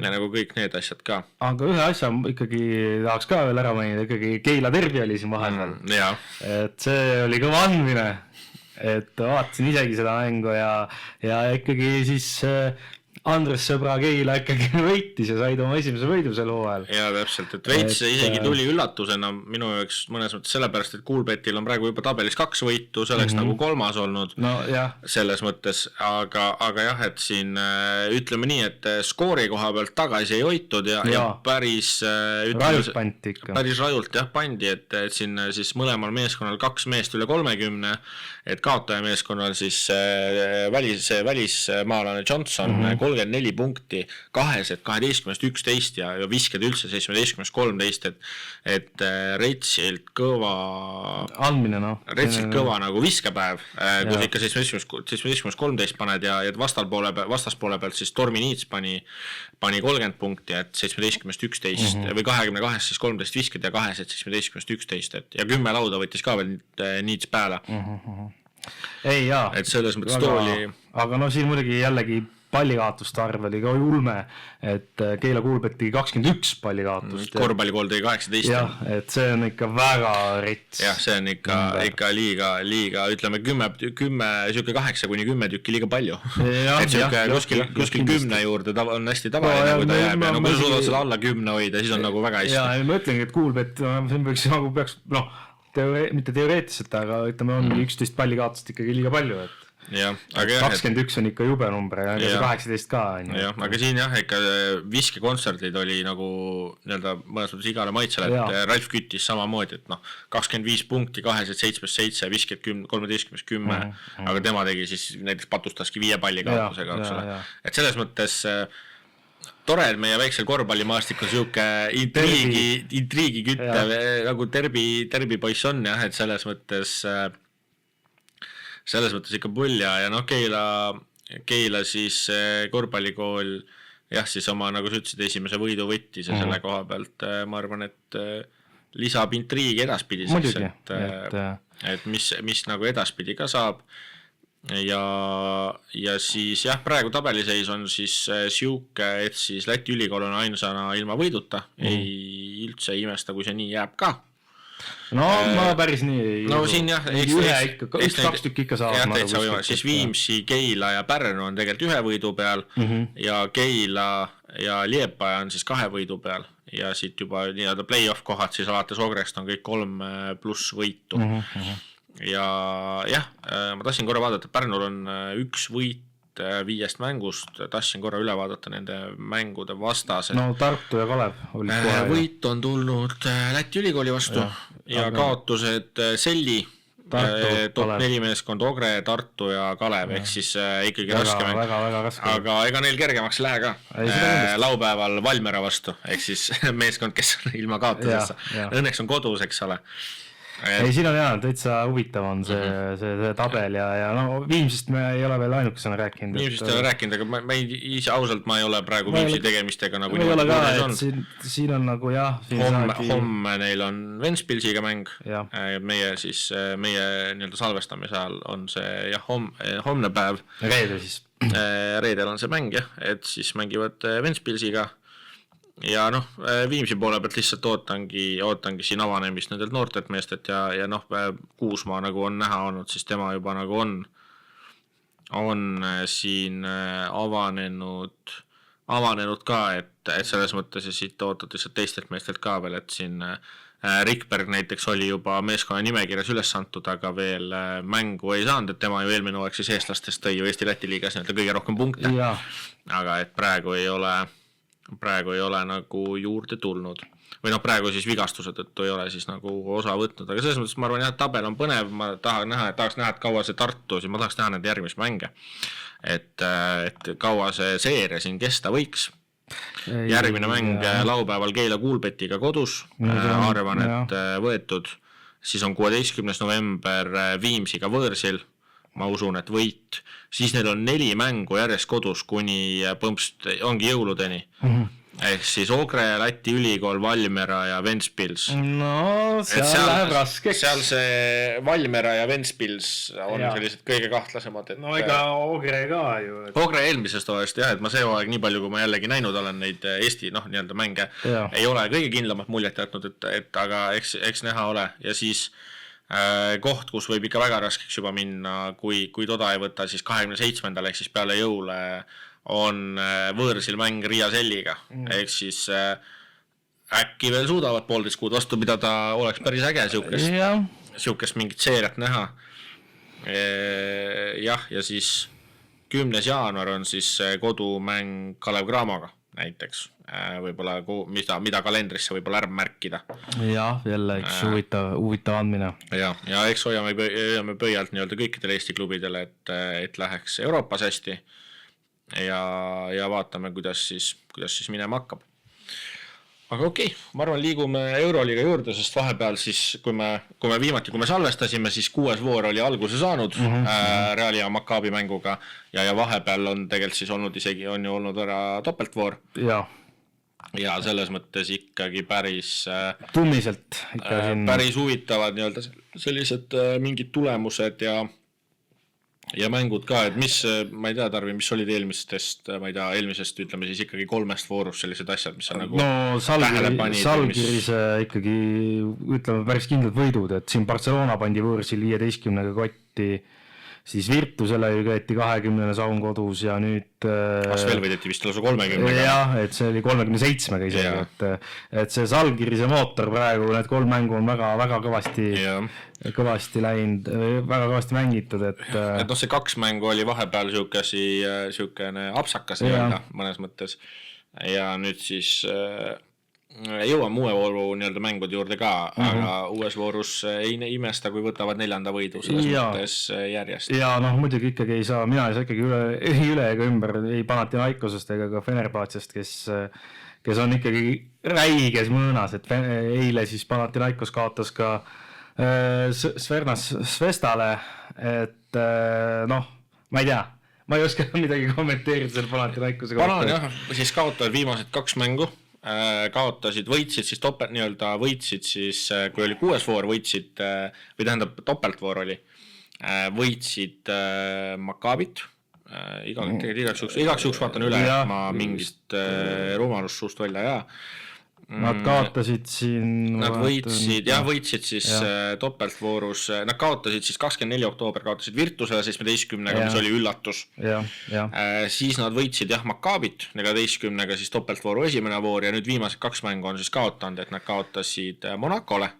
nagu kõik need asjad ka. Aga ühe asja ikkagi tahaks ka veel ära mainida, ikkagi Keila Derbi oli siin vahepeal, et see oli kõva andmine, et vaatasin isegi seda mängu ja ikkagi siis Andres sõbra Keila ikkagi võitis ja said oma esimese võidu sel hooajal. Ja täpselt, et veits isegi tuli üllatusena minu jaoks mõnes mõttes sellepärast, et Coolbetil on praegu juba tabelis 2 võitu, selleks nagu 3. olnud no, jah. selles mõttes, aga jah, et siin ütleme nii, et skoori koha pealt tagasi ei hoitud ja päris rajult pandi ikka. Päris rajult jah pandi, et siin siis mõlemal meeskonnal 2 meest üle 30, et kaotaja meeskonnal siis välismaalane Johnson 34 punkti, 12-11 ja visked üldse 17-13, et Reitsilt kõva andmine, noh. Reitsilt kõva nagu viskepäev, kus ikka 17-13 paned ja vastaspoole pealt siis Tormi Niits pani 30 punkti, et 17-11 või 22 siis 13 visked ja 2 17-11, et ja 10 lauda võttis ka veel Niits pääle. Ei jaa. Et selles mõttes tooli. Aga no siin muidugi jällegi pallikaotuste arv oli ka ulme, et Keila Coolbeti 21 pallikaotust. Korvpallikool tõi 18. Jah, et see on ikka väga rits. Jah, see on ikka liiga, ütleme 10, 8-10 tükki liiga palju. Et kuskil 10 juurde on hästi tavaline, kui ta jääb ja kui sa suudad seda alla 10 hoida, siis on nagu väga hästi. Ja ma ütlengi, et Coolbet peaks, noh, mitte teoreetiliselt, aga ütleme ongi 11 pallikaotust ikkagi liiga palju, et ja, 21 on ikka jube number ja 18 ka. Ja, aga siin jah, ikka viskekontserdid oli nagu mõnes mõttes igale maitsele, et Ralf küttis samamoodi, et 25 punkti, 2-7-7, visked 13-10, aga tema tegi siis näiteks patustaski 5 palli kaotusega. Et selles mõttes tore, et meie väiksel korvpallimaastikul siuke intriigi kütte nagu terbi poiss on jah, et selles mõttes ikka pull ja Keila siis korvpallikool jah, siis oma, nagu sa ütlesid, esimese võidu võttis ja selle koha pealt ma arvan, et lisab intriigi edaspidiseks, et mis nagu edaspidi ka saab ja siis jah, praegu tabeliseis on siis siuke, et siis Läti ülikool on ainsana ilma võiduta, ei üldse imesta, kui see nii jääb ka. No ma päris nii ei no siin jah, üks-kaks tükki ikka saab siis Viimsi, Keila ja Pärnu on tegelikult 1 võidu peal ja Keila ja Liepaja on siis 2 võidu peal ja siit juba nii-öelda play-off kohad siis alates Ogrest on kõik 3+ võitu ja jah, ma tahtsin korra vaadata, Pärnul on 1 võit 5 mängust, tahtsin korra üle vaadata nende mängude vastased. No Tartu ja Kalev olid kohe. Võit on tulnud Läti ülikooli vastu ja kaotused Selli, top 4 meeskond Ogre, Tartu ja Kalev, ehk siis ikkagi raske mäng. Aga ega neil kergemaks lähe ka. Laupäeval Valmera vastu, ehk siis meeskond, kes on ilma kaotusessa. Õnneks on kodus, eks ole. Ei, siin on jah, täitsa huvitav on see tabel ja no Viimsist me ei ole veel ainukesena rääkinud. Viimsist ei ole rääkinud, aga ausalt ma ei ole praegu Viimsi tegemistega nagu ei ole ka, et siin on nagu jah. Homme neil on Ventspilsiga mäng, meie nii-öelda salvestamise ajal on see jah, homne päev. Reedel siis. Reedel on see mäng jah, et siis mängivad Ventspilsiga. Ja noh, Viimsi poole pealt lihtsalt ootangi siin avanemist nendelt noortelt meestelt ja noh, Kuusmaa nagu on näha olnud, siis tema juba nagu on siin avanenud ka, et selles mõttes ja siit ootad lihtsalt teistelt meestelt ka veel, et siin Rikberg näiteks oli juba meeskonna nimekirjas üles antud, aga veel mängu ei saanud, et tema ju eelmine hooaeg siis eestlastest tõi ju Eesti-Läti liigas kõige rohkem punkte, aga et praegu ei ole nagu juurde tulnud või noh, praegu siis vigastuse tõttu ei ole siis nagu osa võtnud, aga selles mõttes ma arvan jah, tabel on põnev, ma tahaks näha, et kaua see Tartu, siis ma tahaks näha need järgmist mänge, et kaua see seeria siin kesta võiks. Järgmine mäng laupäeval Keila Coolbetiga kodus, arvan, et võetud, siis on 16. november Viimsiga võõrsil, ma usun, et võit, siis neil on 4 mängu järjest kodus, kuni põmpst ongi jõuludeni. Ehk siis Ogre, Läti ülikool, Valmera ja Ventspils. No, seal läheb raskeks. Seal see Valmera ja Ventspils on sellised kõige kahtlasemad. No ega Ogre ka ju. Ogre eelmisest hooajast jah, et ma see hooaeg nii palju, kui ma jällegi näinud olen neid Eesti nii-öelda mänge, ei ole kõige kindlamalt muljet jätnud, et aga eks näha ole ja siis koht, kus võib ikka väga raskeks juba minna, kui toda ei võta, siis 27. ehk siis peale jõule on võõrsil mäng Riia Selliga, ehk siis äkki veel suudavad 1,5 kuud vastu pidada, oleks päris äge siukest mingit seeriat näha. Jah, ja siis 10. jaanuar on siis kodumäng Kalev Cramoga näiteks, võib-olla mida kalendrisse võib-olla ära märkida. Jah, jälle üks huvitav andmine. Ja eks hoiame pöialt nii-öelda kõikidele Eesti klubidele, et läheks Euroopas hästi ja vaatame, kuidas siis minema hakkab. Aga okei, ma arvan, liigume Euroliiga juurde, sest vahepeal siis, kui me salvestasime, siis 6. voor oli alguse saanud Reali ja Maccabi mänguga ja vahepeal on tegelikult siis on ju olnud ära topeltvoor. Ja selles mõttes ikkagi päris tummiselt ikka siin päris huvitavad nii-öelda sellised mingid tulemused ja mängud ka, et ma ei tea, Tarvi, mis olid eelmisest, ütleme siis ikkagi 3 voorus sellised asjad, mis on nagu Salgirise ikkagi, ütleme, päris kindlad võidud, et siin Barcelona pandi võõrsil 15-ga kotti, siis Virtusele ju käeti 20 saun kodus ja nüüd veel võideti vist lausa 30-ga. Jah, et see oli 37-ga isegi, et see Salgirise mootor praegu, need 3 mängu on väga kõvasti läinud, väga kõvasti mängitud, et see 2 mängu oli vahepeal siukene apsakas mõnes mõttes ja nüüd siis jõuame uue vooru nii-öelda mängude juurde ka, aga uues voorus ei imesta, kui võtavad 4. võidu selles mõttes järjest. Ja muidugi ikkagi mina ei saa ikkagi üle ega ümber ei Panathinaikosest ega ka Fenerbahcest, kes on ikkagi räiges mõõnas, et eile siis Panathinaikos kaotas ka Svernas Svestale, et ma ei tea, ma ei oska midagi kommenteerida selle Panathinaikose kohta. Siis kaotavad viimased 2 mängu, võitsid siis kui oli 6. voor, või tähendab topeltvoor oli, võitsid Maccabit, igaks juhuks vaatan üle, et ma mingist rumalust suust välja Nad kaotasid siin võitsid siis topeltvoorus, nad kaotasid siis 24. oktoober, kaotasid Virtusele 17-ga, mis oli üllatus. Siis nad võitsid Maccabit 14-ga, siis topeltvooru esimene voor ja nüüd viimased 2 mängu on siis kaotanud, et nad kaotasid Monacole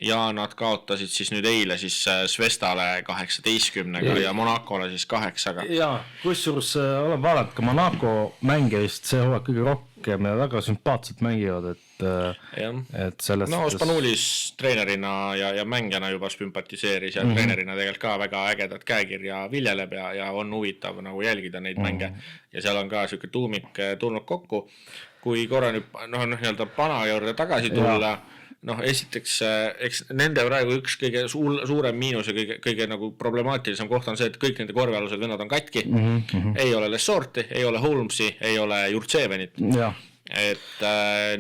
ja nad kaotasid siis nüüd eile siis Svestale 18-ga ja Monacole siis 8-ga. Ja kusjuures olen vaadanud ka Monaco mänge vist, see hooaeg kõige rohkem ja väga sümpaatselt mängivad, et sellest Spanulis treenerina ja mängijana juba sümpatiseeris ja treenerina tegelikult ka väga ägedat käekirja viljeleb ja on huvitav nagu jälgida neid mänge ja seal on ka siuke tuumik tulnud kokku. Kui korra nüüd nii-öelda pana juurde tagasi tulla, esiteks, eks nende praegu üks kõige suurem miinus ja kõige nagu problemaatilisem koht on see, et kõik nende korvialused vennad on katki, ei ole Lesorti, ei ole Holmesi, ei ole Jurtsevenit, et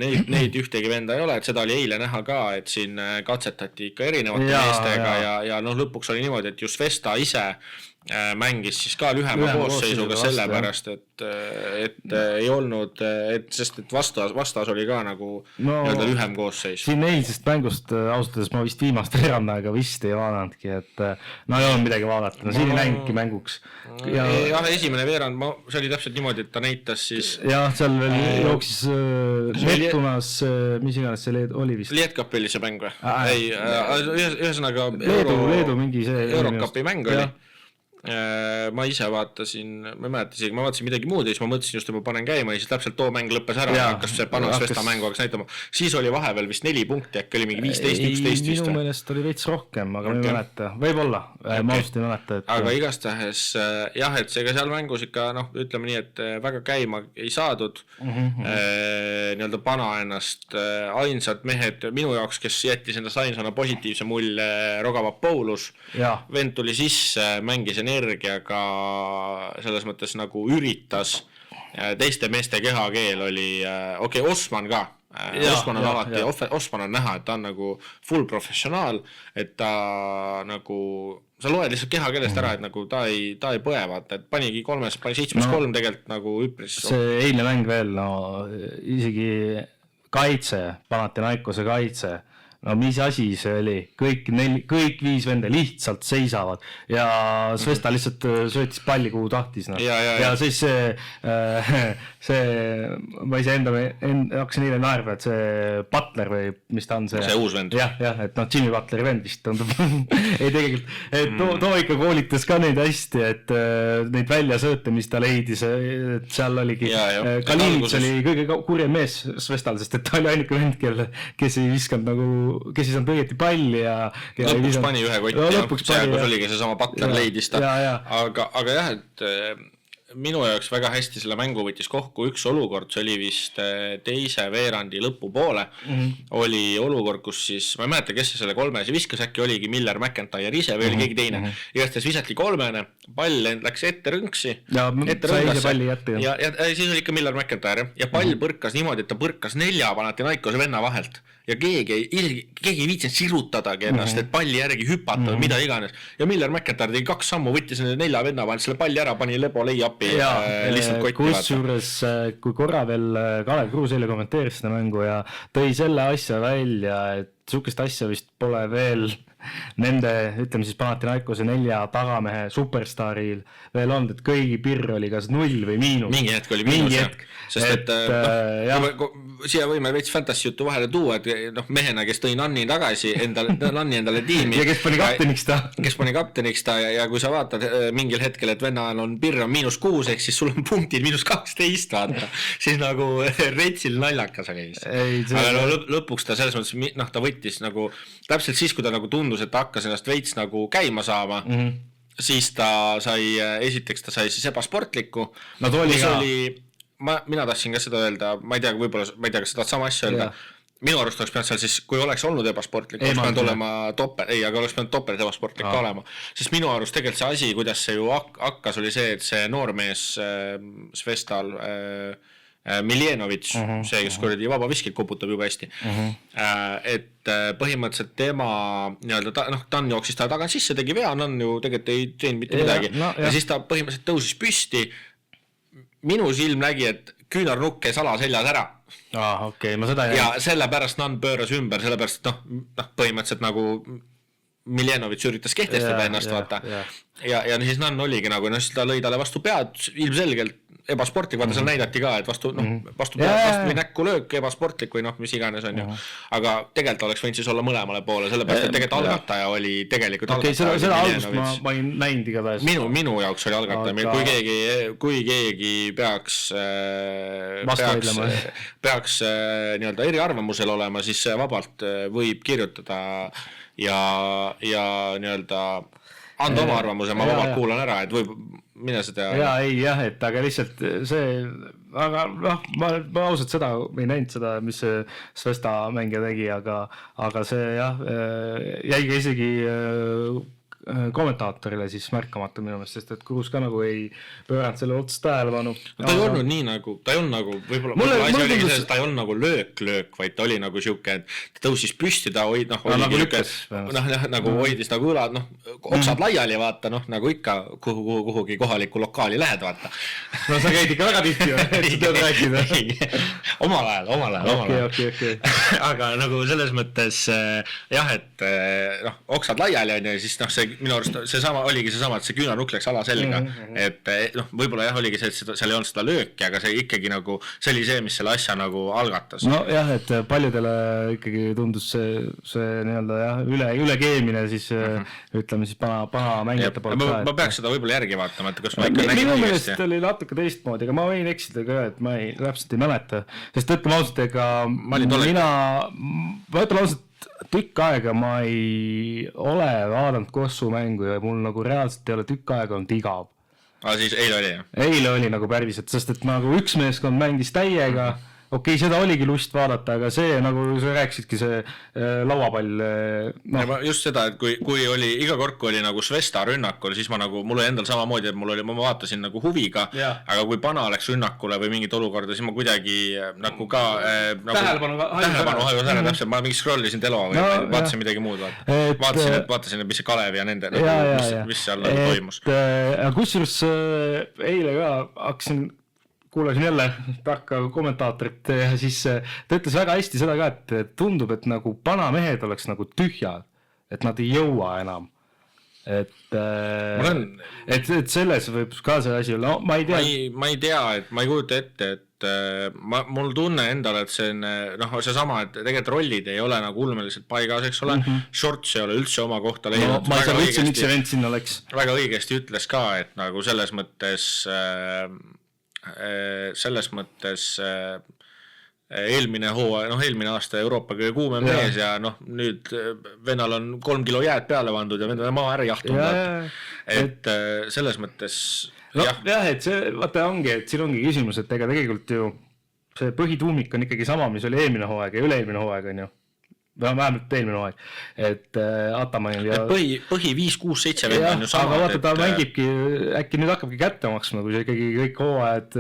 neid ühtegi venda ei ole, et seda oli eile näha ka, et siin katsetati ikka erinevate meestega ja lõpuks oli niimoodi, et just Vesta ise mängis siis ka lühema koosseisuga sellepärast, et ei olnud, sest et vastas oli ka nagu nii-öelda lühem koosseis. Siin eilsest mängust ausatades ma vist viimast veerandaga vist ei vaadanudki, et ei olnud midagi vaadata, siin ei läinudki mänguks. Esimene veerand, see oli täpselt niimoodi, et ta näitas siis seal veel jooksis Neptunas, mis iganes see oli vist. Lietkappi oli see mäng või? Ei, ühesõnaga Leedu mingi see Eurokapi mäng oli. Ma ise vaatasin, ma vaatasin midagi muud ja siis ma mõtlesin just, et ma panen käima ja siis täpselt too mäng lõppes ära ja hakkas see Panos Vesta mängu hakkas näitama. Siis oli vahepeal vist 4 punkti, äkki oli mingi 15-11 vist. Minu meelest oli veits rohkem, aga ma ei mäleta. Võib-olla, ma just ei mäleta. Aga igastahes, et seega seal mängus ikka, ütleme nii, et väga käima ei saadud. Nii-öelda pana ennast ainsad mehed minu jaoks, kes jättis endast ainsana positiivse mulje Rogava Paulus. Vend tuli sisse, mängis energiaga selles mõttes nagu üritas, teiste meeste kehakeel oli, Osman ka, Osman on alati, Osman on näha, et ta on nagu full professionaal, et ta nagu, sa loed lihtsalt kehakeelest ära, et nagu ta ei põevat, et panigi 7-3 tegelikult nagu üpris. See eilne mäng veel, isegi kaitse, Panathinaikose kaitse, no mis asi see oli, kõik 5 venda lihtsalt seisavad ja Svesta lihtsalt söötis palli kuhu tahtis no. Ja siis see ma ise hakkasin eile naerma, et see Butler või mis ta on see uus vend jah, et noh Jimmy Butleri vend vist tundub ei tegelikult, et too ikka koolitas ka neid hästi, et neid väljasööte, mis ta leidis, et seal oligi Kalinits oli kõige kurjem mees Svestal, sest et ta oli ainuke vend, kes ei viskanud nagu, kes ei saanud õieti palli ja lõpuks pani ühe kotti ja kus oligi see sama Butler leidis ta, aga jah, et minu jaoks väga hästi selle mängu võttis kokku üks olukord, see oli vist teise veerandi lõpupoole, oli olukord, kus siis, ma ei mäleta, kes selle kolmes viskas, äkki oligi Miller, McIntyre ise või oli keegi teine, igatahes visati kolmene, pall läks ette rõnksi ja siis oli ikka Miller, McIntyre ja pall põrkas niimoodi, et ta põrkas 4 Panathinaikose venna vahelt ja keegi ei viitsinud sirutadagi ennast, et palli järgi hüpata või mida iganes ja Miller McIntyre tegi 2 sammu, võttis nende 4 venna vahelt selle palli ära, pani lebo lay-upi lihtsalt kotti. Kusjuures, kui korra veel Kalev Kruus eile kommenteeris seda mängu ja tõi selle asja välja, et sukest asja vist pole veel nende, ütleme siis Panathinaikose 4 tagamehe superstaaril veel olnud, et kõigi pirr oli kas 0 või miinus. Mingi hetk oli miinus jah, sest siia võime veits fantasy juttu vahele tuua, et mehena, kes tõi Nanni tagasi Nanni endale tiimi ja kes pani kapteniks ta ja kui sa vaatad mingil hetkel, et vennal on pirr on -6, ehk siis sul on punktid -12 vaata, siis nagu retsil naljakas oli. Aga lõpuks ta selles mõttes, ta võttis nagu täpselt siis, kui ta nagu tundus, et ta hakkas ennast veits nagu käima saama, siis ta sai, esiteks ta sai siis ebasportlikku, mina tahtsin ka seda öelda, ma ei tea, kas seda sama asja öelda, minu arust oleks pidanud seal siis, kui oleks olnud ebasportlik, oleks pidanud olema aga oleks pidanud topelt ebasportlik ka olema, sest minu arust tegelikult see asi, kuidas see ju hakkas, oli see, et see noormees Svestal Miljenovitš, see, kes kuradi vabaviskid koputab juba hästi, et põhimõtteliselt tema Tann jooksis ta tagant sisse, tegi vea, Nann ju tegelikult ei teinud mitte midagi ja siis ta põhimõtteliselt tõusis püsti, minu silm nägi, et küünarnukk käis alaseljas ära ma seda ja sellepärast Nann pööras ümber, sellepärast põhimõtteliselt nagu Miljenovitš üritas kehtestada ennast vaata ja siis Nann oligi nagu, siis ta lõi talle vastu pead, ilmselgelt ebasportlik, vaata seal näidati ka, et vastu pead või näkku löök, ebasportlik või mis iganes on ju, aga tegelikult oleks võinud siis olla mõlemale poole, sellepärast, et tegelikult algataja oli seda algust ma ei näinud igatahes. Minu jaoks oli algataja, kui keegi peaks nii-öelda eriarvamusel olema, siis vabalt võib kirjutada ja nii-öelda anda oma arvamuse, ma vabalt kuulan ära, et võib mine seda et aga lihtsalt see, aga ma ausalt seda ei näinud seda, mis see Svesta mängija tegi, aga see jäi isegi kommentaatorile siis märkamata minu meelest, sest et Kruus ka nagu ei pööranud selle otsast tähelepanu. Ta ei olnud nii nagu, ta ei olnud nagu, võib-olla asi oli see, et ta ei olnud nagu löök, vaid ta oli nagu siuke, et ta tõusis püsti, ta nagu hoidis nagu õlad, oksad laiali vaata, nagu ikka kuhugi kohalikku lokaali lähed vaata. No sa käid ikka väga tihti, et sa tead rääkida. Omal ajal. Aga nagu selles mõttes jah, et oksad laiali on ja siis see minu arust oligi seesama, et see küünarnukk läks alaselga, et võib-olla jah, oligi see, et seal ei olnud seda lööki, aga see ikkagi nagu, see oli see, mis selle asja nagu algatas. No jah, et paljudele ikkagi tundus see nii-öelda ülekeemine siis ütleme siis paha mängijate poolt ka. Ma peaks seda võib-olla järgi vaatama, et kas ma ikka nägin minu meelest oli natuke teistmoodi, aga ma võin eksida ka, et ma täpselt ei mäleta, sest ütleme ausalt, ega ma ütlen ausalt, tükk aega ma ei ole vaadanud Kossu mängu ja mul nagu reaalselt ei ole tükk aega olnud igav. Siis eile oli jah? Eile oli nagu päriselt, sest et nagu üks meeskond mängis täiega, okei, seda oligi lust vaadata, aga see nagu sa rääkisidki, see lauapall just seda, et kui oli iga kord, kui oli nagu Svesta rünnakul, siis mul oli endal samamoodi, et ma vaatasin nagu huviga, aga kui Pana läks rünnakule või mingit olukorda, siis ma kuidagi nagu ka tähelepanu hajus ära täpselt, ma mingi scrollisin Telo või vaatasin midagi muud, vaatasin, et mis see Kalev ja nende, mis seal toimus. Kusjuures eile ka hakkasin kuulasin jälle tarka kommentaatorit ja siis ta ütles väga hästi seda ka, et tundub, et nagu vanamehed oleks nagu tühjad, et nad ei jõua enam. Et selles võib ka see asi olla, no ma ei tea. Ma ei tea, et ma ei kujuta ette, et mul tunne endale, et see on, noh, see sama, et tegelikult rollid ei ole nagu ulmeliselt paigas, eks ole, shorts ei ole üldse oma kohta leidnud. No ma ei saa võtsi, miks see vend sinna läks. Väga õigesti ütles ka, et nagu selles mõttes eelmine aasta Euroopa kõige kuumem mees ja noh, nüüd vennal on 3 kilo jääd peale vandud ja vennal maa ära jahtunud. Et selles mõttes jah, et see, vaata ongi, et siin ongi küsimus, et ega tegelikult ju see põhituumik on ikkagi sama, mis oli eelmine hooaeg ja üle-eelmine hooaeg on ju. Vähemalt eelmine hooaeg, et Atamanil ja... Põhi 5, 6, 7 vend on ju sama. Aga vaata, ta mängibki, äkki nüüd hakkabki kätte maksma, kui see ikkagi kõik hooajad,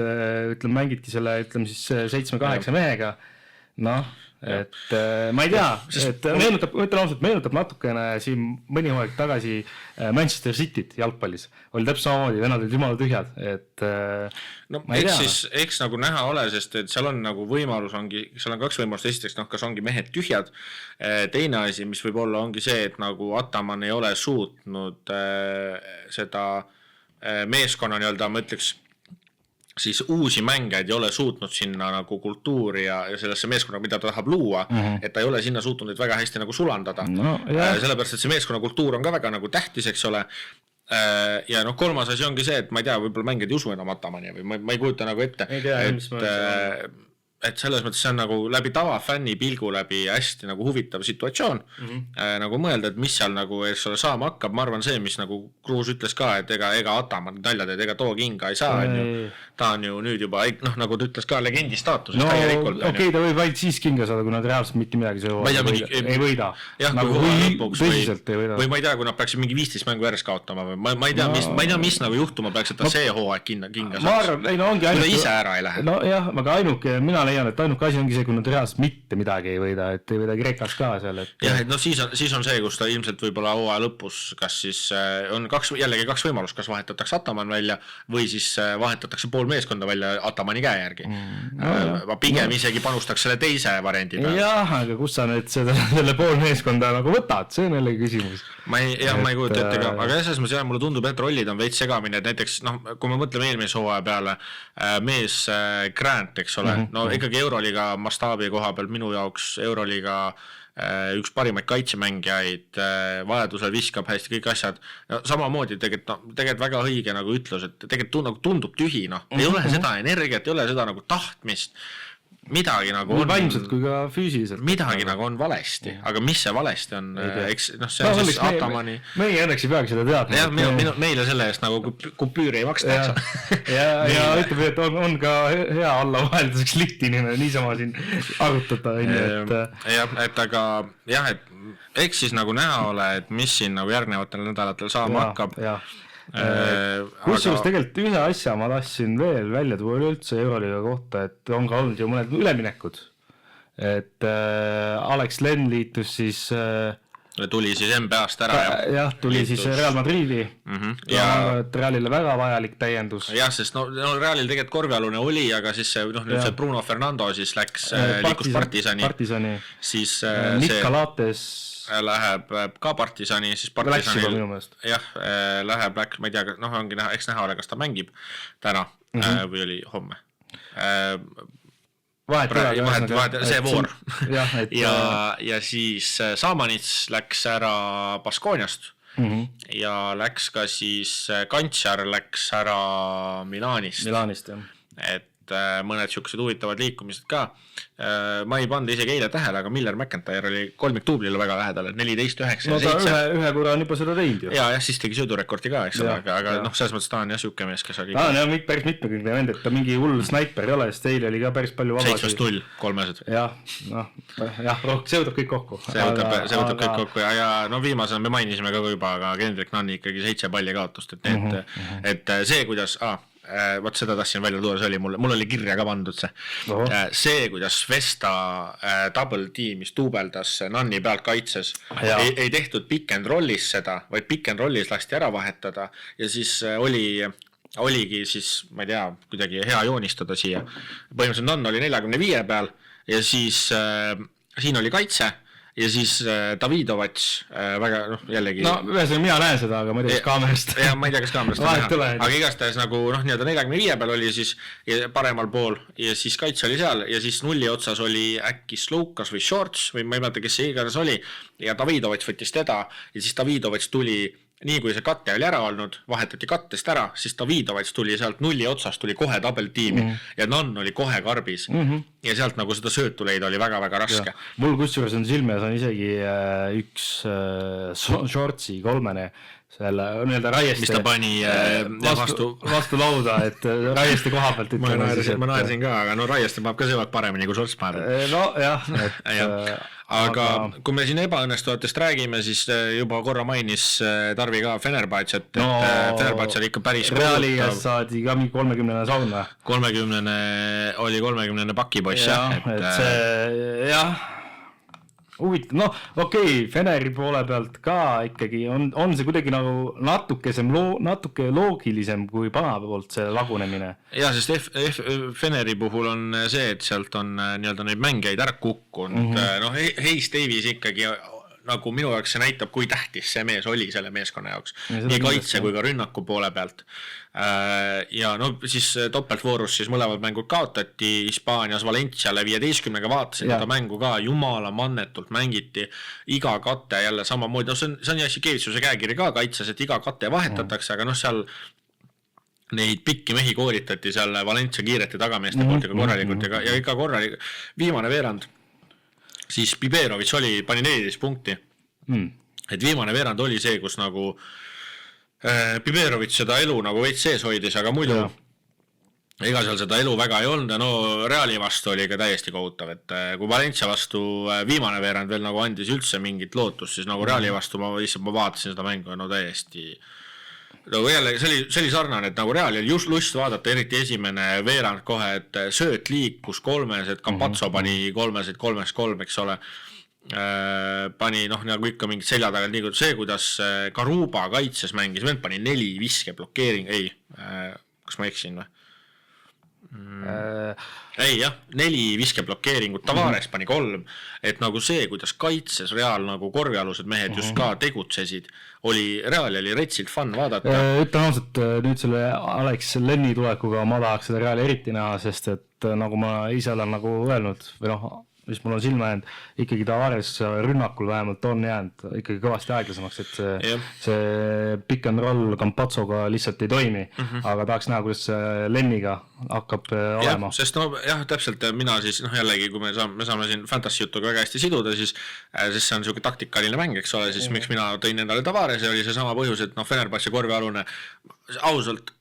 ütleme, mängidki selle, ütleme siis 7-8 mehega, noh, et ma ei tea, et meenutab natukene siin mõni hooaeg tagasi Manchester Cityt jalgpallis. Oli täpselt samamoodi, vennad olid jumala tühjad, et no eks nagu näha ole, sest et seal on nagu võimalus ongi, seal on 2 võimalust, esiteks, noh, kas ongi mehed tühjad, teine asi, mis võib olla, ongi see, et nagu Ataman ei ole suutnud seda meeskonna nii-öelda, ma ütleks, siis uusi mängeid ei ole suutnud sinna nagu kultuuri ja sellesse meeskonna, mida ta tahab luua, et ta ei ole sinna suutnud neid väga hästi nagu sulandada. Sellepärast, et see meeskonna kultuur on ka väga nagu tähtis, eks ole. Ja noh, kolmas asi ongi see, et ma ei tea, võib-olla mängijad ei usu enam Atamani või ma ei kujuta nagu ette, et selles mõttes see on nagu läbi tavafänni pilgu läbi hästi nagu huvitav situatsioon, nagu mõelda, et mis seal nagu saama hakkab, ma arvan see, mis nagu Kruus ütles ka, et ega Ataman naljad, et ega too kinga ei saa, ta on ju nüüd juba, noh nagu ta ütles ka legendi staatuses täielikult. Okei, ta võib vaid siis kinga saada, kui nad reaalselt mitte midagi ei võida. Nagu tõsiselt ei võida. Või ma ei tea, kui nad peaksid mingi 15 mängu järjest kaotama või ma ei tea, mis nagu juhtuma peaks, et ta see hooaeg kinga saaks. Kui ta ise ära ei lähe. No jah, aga ainuke, mina leian, et ainuke asi ongi see, kui nad reaalselt mitte midagi ei võida, et ei võida Kreekas ka seal. Jah, et no siis on see, kus ta ilmselt võib-olla hooaja lõpus, kas siis on jällegi 2 võimalust, kas vahetatakse Ataman välja või siis vahetatakse pool meeskonda välja Atamani käe järgi. Ma pigem isegi panustaks selle teise variandi peale. Jah, aga kus sa nüüd selle pool meeskonda nagu võtad, see on jälle küsimus. Ma ei kujuta ette ka, aga selles mõttes mulle tundub, et rollid on veits segamine, et näiteks, noh, kui me mõtleme eelmise hooaja peale, mees Grant, eks ole, no ikkagi Euroliga mastaabi koha peal minu jaoks Euroliga üks parimaid kaitsemängijaid, vajadusel viskab hästi kõik asjad, samamoodi tegelikult väga õige nagu ütlus, et tegelikult tundub tühi, noh, ei ole seda energiat, ei ole seda nagu tahtmist, midagi nagu on vaimselt kui ka füüsiliselt midagi nagu on valesti, aga mis see valesti on, eks noh, see on siis Atamani meie õnneks ei peagi seda teadma. Jah, meile selle eest nagu kupüüri ei maksta ja ütleb, et on ka hea alla vahelduseks lihti niisama siin arutada et aga jah, et eks siis nagu näha ole, et mis siin nagu järgnevatel nädalatel saama hakkab kusjuures tegelikult ühe asja ma tahtsin veel välja tuua üleüldse Euroliga kohta, et on ka olnud ju mõned üleminekud, et Alex Len liitus siis tuli siis NBA-st ära jah, tuli siis Real Madridi ja Realile väga vajalik täiendus jah, sest no Realil tegelikult korvialune oli, aga siis see, noh, nüüd see Bruno Fernando siis liikus Partisani siis Nick Calates läheb ka Partisani, siis Partisanil jah, läheb, ma ei tea, noh ongi näha, eks näha ole, kas ta mängib täna või oli homme see voor ja siis Samanits läks ära Baskooniast ja läks ka siis Kantšar läks ära Milanist jah. Et mõned siuksed huvitavad liikumised ka. Ma ei pannud isegi eile tähele, aga Miller McIntyre oli kolmiktuublile väga lähedal, 14-9 no ta ühe korra on juba seda teinud ju. Ja siis tegi söödurekordi ka, eks ole, aga noh, selles mõttes ta on jah siuke mees, kes oli ta on päris mitmekülgne vend, et ta mingi hull snaiper ei ole, sest eile oli ka päris palju vabasi 7-0, 3-sed jah, see võtab kõik kokku see võtab kõik kokku ja no viimasena me mainisime ka juba, aga Kendrick Nunni ikkagi 7 palli kaotust, et see kuidas võt seda tahtsin välja tuua, see oli mul oli kirja ka pandud see kuidas Vesta double teamis duubeldas Nunni pealt kaitses ei tehtud pick and rollis seda, vaid pick and rollis lasti ära vahetada ja siis oli oligi siis, ma ei tea, kuidagi hea joonistada siia. Põhimõtteliselt Nann oli 45 peal ja siis siin oli kaitse ja siis Davidovats väga, noh, jällegi... No, ühesõnaga mina näen seda, aga ma ei tea, kas kaamerast. Ja ma ei tea, kas kaamerast on näha. Aga igastahes nagu, noh, nii-öelda 45 peal oli siis paremal pool ja siis kaitse oli seal ja siis nulli otsas oli äkki Slukas või Shorts või ma ei mäleta, kes see iganes oli ja Davidovats võttis teda ja siis Davidovats tuli... Nii kui see katte oli ära olnud, vahetati kattest ära, siis Davidovats tuli sealt nulli otsast, tuli kohe tabeltiimi ja Nann oli kohe karbis. Ja sealt nagu seda söötu leida oli väga-väga raske. Ja. Mul kusjuures on silmes on isegi üks Shortsi kolmene selle nii-öelda Raieste. Mis ta pani vastu lauda, et Raieste koha pealt ütleme. Ma naersin ka, aga no Raieste maab ka see paremini kui Shorts maab. No jah, et... Aga kui me siin ebaõnnestuvatest räägime, siis juba korra mainis Tarvi ka Fenerbahce, et Fenerbahce oli ikka päris Reali saadi ka 30 sauna. 30 oli 30 pakiposs, jah. Et see, jah, huvitav, noh, okei, Feneri poole pealt ka ikkagi on see kuidagi nagu natuke loogilisem kui Pana poolt see lagunemine. Ja, sest Feneri puhul on see, et sealt on nii-öelda neid mängijaid ära kukkunud. No, Hayes Davies ikkagi nagu minu jaoks see näitab, kui tähtis see mees oli selle meeskonna jaoks. Nii kaitse kui ka rünnaku poole pealt. Ja no siis topeltvoorus siis mõlemad mängud kaotati Hispaanias Valenciale 15-ga vaatasin seda mängu ka, jumala mannetult mängiti iga katte jälle samamoodi, no see on Jassikevitsuse käekiri ka kaitses, et iga katte vahetatakse, aga noh seal neid pikki mehi koolitati seal Valencia kiirete tagameeste poolt ja korralikult ja ikka korralik viimane veerand siis Biberovic pani 14 punkti. Et viimane veerand oli see, kus nagu Biberovic seda elu nagu veits sees hoidis, aga muidu ega seal seda elu väga ei olnud ja no Reali vastu oli ka täiesti kohutav, et kui Valencia vastu viimane veerand veel nagu andis üldse mingit lootust, siis nagu Reali vastu ma vaatasin seda mängu ja no täiesti nagu jälle, see oli sarnane, et nagu Real oli just lust vaadata, eriti esimene veerand kohe, et sööt liikus kolmes, et Campazzo pani kolmes, et 3-3, eks ole. Pani, noh, nagu ikka mingid selja tagant liigutud. See, kuidas Garuba kaitses mängis, vend pani 4 viske blokeering, ei, kas ma eksin või? Ei jah, 4 viske blokeeringut, Tavares pani 3, et nagu see, kuidas kaitses Real nagu korvialused mehed just ka tegutsesid, Real oli retsilt fun vaadata. Ütlen ausalt, nüüd selle Alex Lenni tulekuga ma tahaks seda Reali eriti näha, sest et nagu ma ise olen nagu öelnud, või noh, mis mul on silma jäänud, ikkagi Tavares rünnakul vähemalt on jäänud ikkagi kõvasti aeglasemaks, et see pick and roll Campazzoga lihtsalt ei toimi, aga tahaks näha, kuidas Lenniga hakkab olema. Sest no jah, täpselt mina siis, noh jällegi, kui me saame siin fantasy jutuga väga hästi siduda, siis see on selline taktikaline mäng, eks ole, siis miks mina tõin endale Tavares ja oli see sama põhjus, et noh, Fenerbahce korvialune ausalt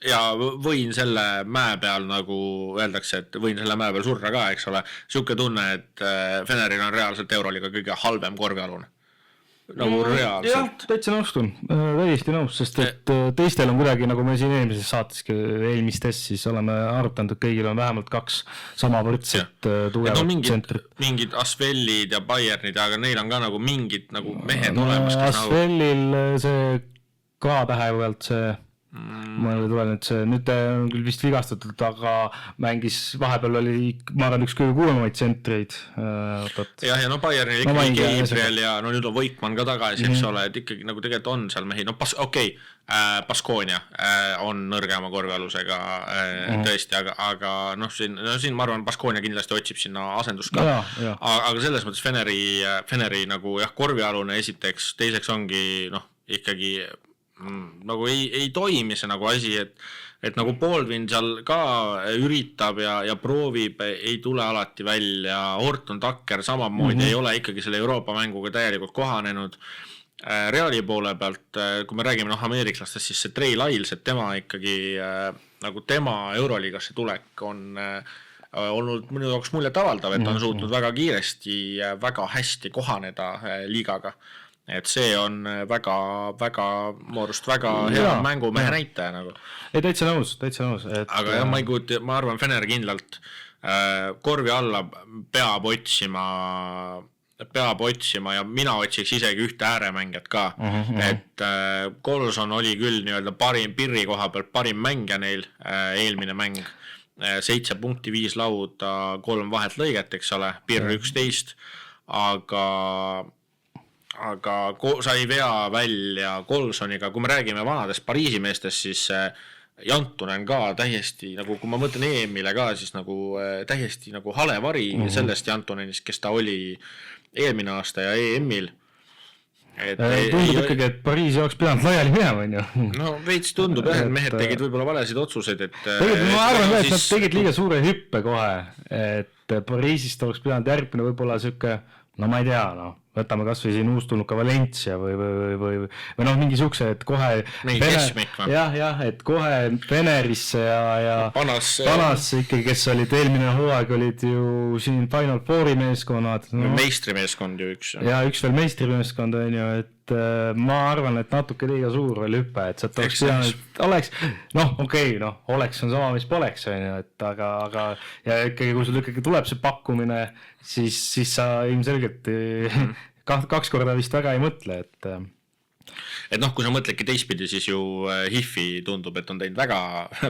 ja võin selle mäe peal nagu öeldakse, et võin selle mäe peal surra ka, eks ole, siuke tunne, et Feneril on reaalselt Euroliga kõige halvem korvialune. Nagu reaalselt. Jah, täitsa nõustun, täiesti nõus, sest et teistel on kuidagi, nagu me siin eelmises saateski eelmistes, siis oleme arutanud, et kõigil on vähemalt 2 sama võrdset tugevat tsentrit. Mingid Asvelid ja Bayernid, aga neil on ka nagu mingid nagu mehed olemas. Asvelil see K-tähe pealt see ma ei tule nüüd on küll vist vigastatud, aga mängis vahepeal oli, ma arvan, üks kõige kuulemaid tsentreid. Ja no Bayernil ikkagi Gabriel ja no nüüd on Voikman ka tagasi, eks ole, et ikkagi nagu tegelikult on seal mehi, no Baskonia on nõrgema korvialusega tõesti, aga noh, siin ma arvan, Baskonia kindlasti otsib sinna asendust ka, aga selles mõttes Feneri nagu jah, korvialune esiteks, teiseks ongi noh, ikkagi nagu ei toimi see nagu asi, et nagu Baldwin seal ka üritab ja proovib, ei tule alati välja, Horton Tucker samamoodi ei ole ikkagi selle Euroopa mänguga täielikult kohanenud. Reali poole pealt, kui me räägime ameeriklastest, siis see Trey Lyles, et tema ikkagi nagu tema Euroliigasse tulek on olnud minu jaoks muljet avaldav, et on suutnud väga kiiresti ja väga hästi kohaneda liigaga. Et see on väga hea mängumehe näitaja nagu. Ei, täitsa nõus. Aga jah, ma arvan, Fener kindlalt korvi alla peab otsima peab otsima ja mina otsiks isegi ühte ääremängijat ka, et Colson oli küll nii-öelda parim Pirri koha pealt parim mängija neil, eelmine mäng 7 punkti, 5 lauda, 3 vahet lõiget, eks ole, Pirr 11, aga sai vea välja Colsoniga, kui me räägime vanadest Pariisi meestest, siis Jantunen ka täiesti, nagu kui ma mõtlen EM-ile ka, siis nagu täiesti nagu hale vari sellest Jantunenist, kes ta oli eelmine aasta ja EM-il. Tundub ikkagi, et Pariisi oleks pidanud laiali minema, on ju. No veits tundub, et mehed tegid võib-olla valesid otsuseid, et tegelikult ma arvan, et nad tegid liiga suure hüppe kohe, et Pariisist oleks pidanud järgmine võib-olla siuke, no ma ei tea, võtame kas või siin uustulnud ka Valencia või noh, mingi siukse, et kohe jah, et kohe Fenerisse ja Panas ikkagi, kes olid eelmine hooaeg, olid ju siin Final Fouri meeskonnad. Meistrimeeskond ju üks. Ja üks veel meistrimeeskond on ju, et ma arvan, et natuke liiga suur veel hüppe, et sealt oleks, oleks on sama, mis poleks, on ju, et aga ja ikkagi, kui sul ikkagi tuleb see pakkumine, siis sa ilmselgelt kaks korda vist väga ei mõtle, et noh, kui sa mõtledki teistpidi, siis ju Hiffi tundub, et on teinud väga,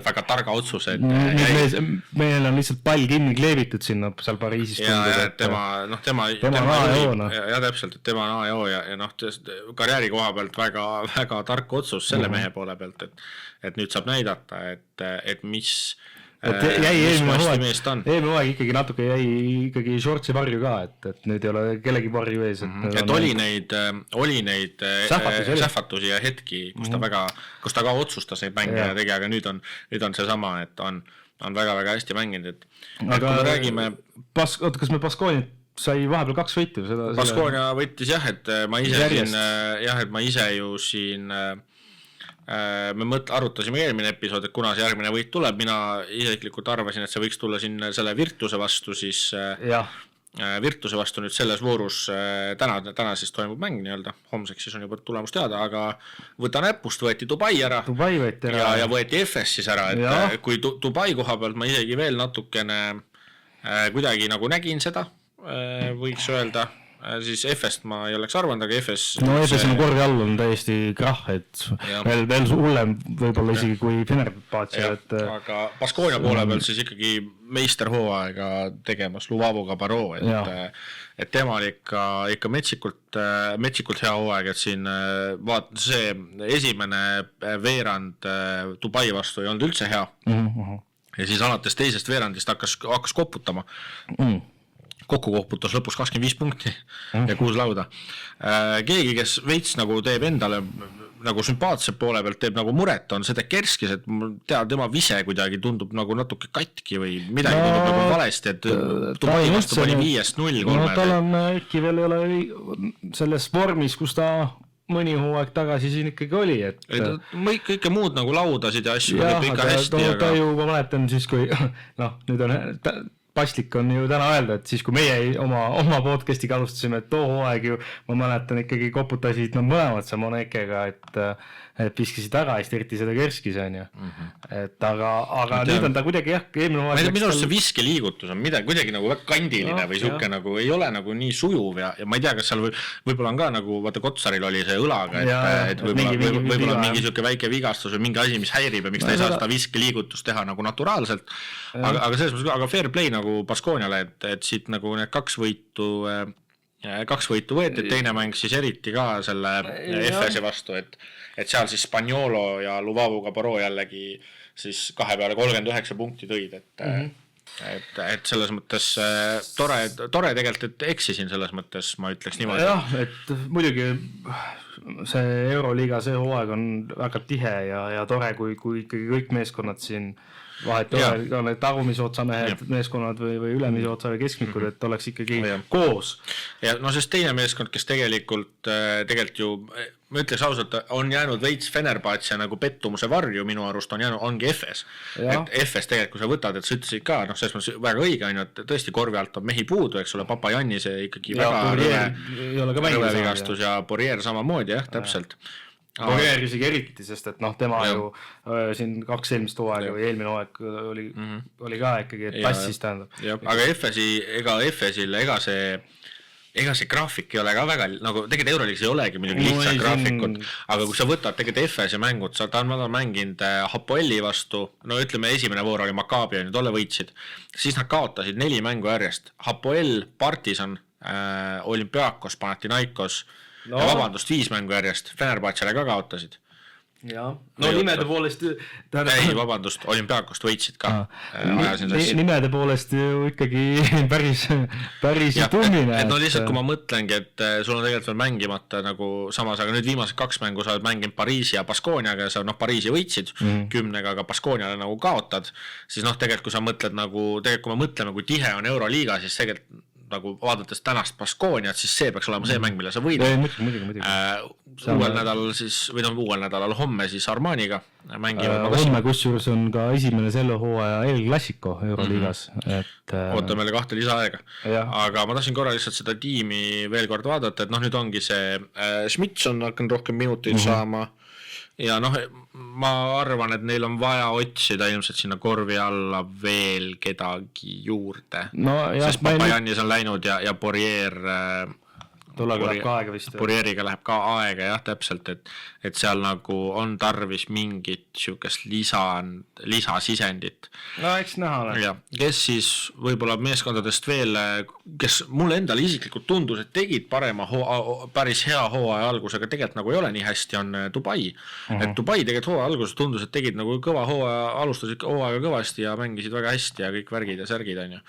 väga targa otsuse. Meil on lihtsalt pall kinni kleebitud sinna seal Pariisis. Ja tema ja täpselt, et tema on A ja O ja karjääri koha pealt väga, väga tark otsus selle mehe poole pealt, et nüüd saab näidata, et mis jäi eelmine hooaeg ikkagi natuke jäi ikkagi shortsi varju ka, et nüüd ei ole kellegi varju ees. Et oli neid sähvatusi ja hetki, kus ta ka otsustas neid mänge ja tegi, aga nüüd on see sama, et on väga-väga hästi mänginud. Aga kui me räägime... kas me Baskooniat sai vahepeal 2 võitu? Baskoonia võttis jah, et ma ise ju siin... me arutasime eelmine episood, et kuna see järgmine võit tuleb, mina isiklikult arvasin, et see võiks tulla siin selle Virtuse vastu, siis Virtuse vastu nüüd selles voorus täna siis toimub mäng nii-öelda, homseks siis on juba tulemus teada, aga võta näpust, võeti Dubai ära ja võeti FS siis ära, et kui Dubai koha pealt ma isegi veel natukene kuidagi nagu nägin seda, võiks öelda, siis FS-t ma ei oleks arvanud, aga FS... No FS on korvi all on täiesti krah, et veel hullem võib-olla isegi kui Fenerbahce. Aga Baskoonia poole peal siis ikkagi meisterhooaega tegemas Luvavoga Baroo, et tema oli ikka metsikult hea hooaeg, et siin see esimene veerand Dubai vastu ei olnud üldse hea ja siis alates teisest veerandist hakkas koputama. Kokku koputas lõpus 25 punkti ja 6 lauda. Keegi, kes veits nagu teeb endale nagu sümpaatse poole pealt teeb nagu muret, on seda Kerskis, et tema vise kuidagi tundub nagu natuke katki või midagi tundub nagu valesti, et Dubai vastu pani 5-0 kolme. Tal on äkki veel ei ole selles vormis, kus ta mõni hooaeg tagasi siin ikkagi oli, et kõike muud nagu laudasid ja asju oli ikka hästi. Ta ju, ma mäletan siis, kui nüüd on paslik on ju täna öelda, et siis kui meie oma podcast'iga alustasime, et too hooaeg ju, ma mäletan ikkagi koputasid mõlemad sa Monekega, et viskasid taga, eriti seda Kerskis on ju. Et aga nüüd on ta kuidagi eelmine hooaeg... Minu arust see viskeliigutus on kuidagi nagu väga kandiline või siuke nagu ei ole nagu nii sujuv ja ma ei tea, kas seal võib-olla on ka nagu, vaata Kotsaril oli see õlaga, et võib-olla mingi siuke väike vigastus või mingi asi, mis häirib ja miks ta ei saa seda viskeliigutust teha nagu naturaalselt, aga selles mõttes, aga fair play nagu Baskooniale, et siit nagu need 2 võitu võeti, et teine mäng siis eriti ka selle FS-i vastu, et seal siis Spaniolo ja Luvavoga Baroo jällegi siis 2 peale 39 punkti tõid, et selles mõttes tore tegelikult, et eksisin selles mõttes, ma ütleks niimoodi. Jah, et muidugi see Euroliiga see hooaeg on väga tihe ja tore, kui ikkagi kõik meeskonnad siin vahet on need tagumise otsa meeskonnad või ülemise otsa või keskmikud, et oleks ikkagi koos. Ja sest teine meeskond, kes tegelikult ju, ma ütleks ausalt, on jäänud veits Fenerbahce nagu pettumuse varju minu arust ongi FS. Et FS tegelikult, kui sa võtad, et sa ütlesid ka, selles mõttes väga õige on ju, et tõesti korvi alt on mehi puudu, eks ole, Papa Jannis ikkagi väga rõvevigastus ja Poirier samamoodi, täpselt. Poirier isegi eriti, sest et tema ju siin 2 eelmist hooaega või eelmine hooaeg oli ka ikkagi tassis tähendab. Aga FS-il, ega ega see graafik ei ole ka väga, nagu tegelikult Euroliigas ei olegi midagi lihtsalt graafikut, aga kui sa võtad tegelikult FS-i mängud, ta on mänginud Hapoeli vastu, no ütleme esimene voor oli Maccabi, tolle võitsid, siis nad kaotasid 4 mängu järjest, Hapoel, Partisan, Olympiakos, Panathinaikos ja vabandust 5 mängu järjest, Fenerbahčele ka kaotasid. Ja. No nimede poolest ei, vabandust, Olümpiakost võitsid ka nimede poolest ju ikkagi päris tummine no lihtsalt kui ma mõtlengi, et sul on tegelikult veel mängimata nagu samas, aga nüüd viimased 2 mängu sa oled mänginud Pariisi ja Baskoniaga ja sa Pariisi võitsid 10-ga, aga Baskoniale nagu kaotad, siis tegelikult kui sa mõtled nagu, tegelikult kui me mõtleme, kui tihe on Euroliiga, siis tegelikult nagu vaadates tänast Baskoniat, siis see peaks olema see mäng, mille sa võidad. Uuel nädalal siis, või uuel nädalal homme siis Armaniga mängivad. Homme kusjuures on ka esimene selle hooaja El Clasico Euroliigas. Oota meile 2 lisaaega. Aga ma tahtsin korra lihtsalt seda tiimi veel kord vaadata, et nüüd ongi see Schmitz on hakanud rohkem minuteid saama ja ma arvan, et neil on vaja otsida ilmselt sinna korvi alla veel kedagi juurde, sest Papajannis on läinud ja Poirier Tollaga läheb ka aega vist. Poirieriga läheb ka aega, jah, täpselt, et seal nagu on tarvis mingit siukest lisasisendit. No, eks näha. Ja, kes siis võib-olla meeskondadest veel, kes mulle endale isiklikult tundus, et tegid päris hea hooaja algusega, tegelikult nagu ei ole nii hästi, on Dubai. Et Dubai tegelikult hooaja alguses tundus, et tegid nagu kõva hooaja, alustasid hooaega kõvasti ja mängisid väga hästi ja kõik värgid ja särgid on ju.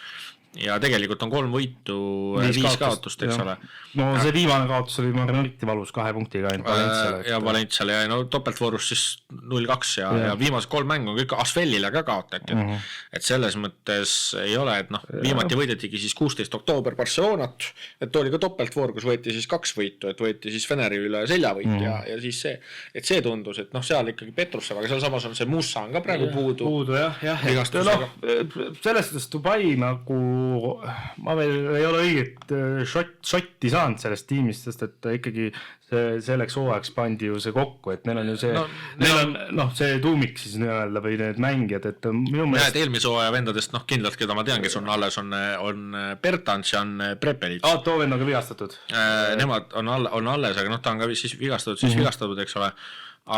Ja tegelikult on 3 võitu, 5 kaotust, eks ole. No see viimane kaotus oli Margariti valus 2 punktiga ainult Valenciale. Ja Valenciale ja topeltvoorus siis 0-2 ja viimased 3 mängu on kõik Asvelile ka kaotati. Et selles mõttes ei ole, et viimati võidetigi siis 16 oktoober Barcelonat, et oli ka topeltvoor, kus võeti siis 2 võitu, et võeti siis Feneri üle seljavõit ja siis see, et see tundus, et seal ikkagi Petrussev, aga seal samas on see Musa on ka praegu puudu. Jah. Sellest Dubai nagu ma veel ei ole õiget šotti saanud sellest tiimist, sest et ikkagi selleks hooajaks pandi ju see kokku, et neil on ju see neil on see tuumik siis nii-öelda või need mängijad, et minu meelest näed eelmise hooaja vendadest kindlalt, keda ma tean, kes on alles, on Bertans ja on Prepelic. Too vend on ka vigastatud. Nemad on alles, aga ta on ka siis vigastatud, eks ole.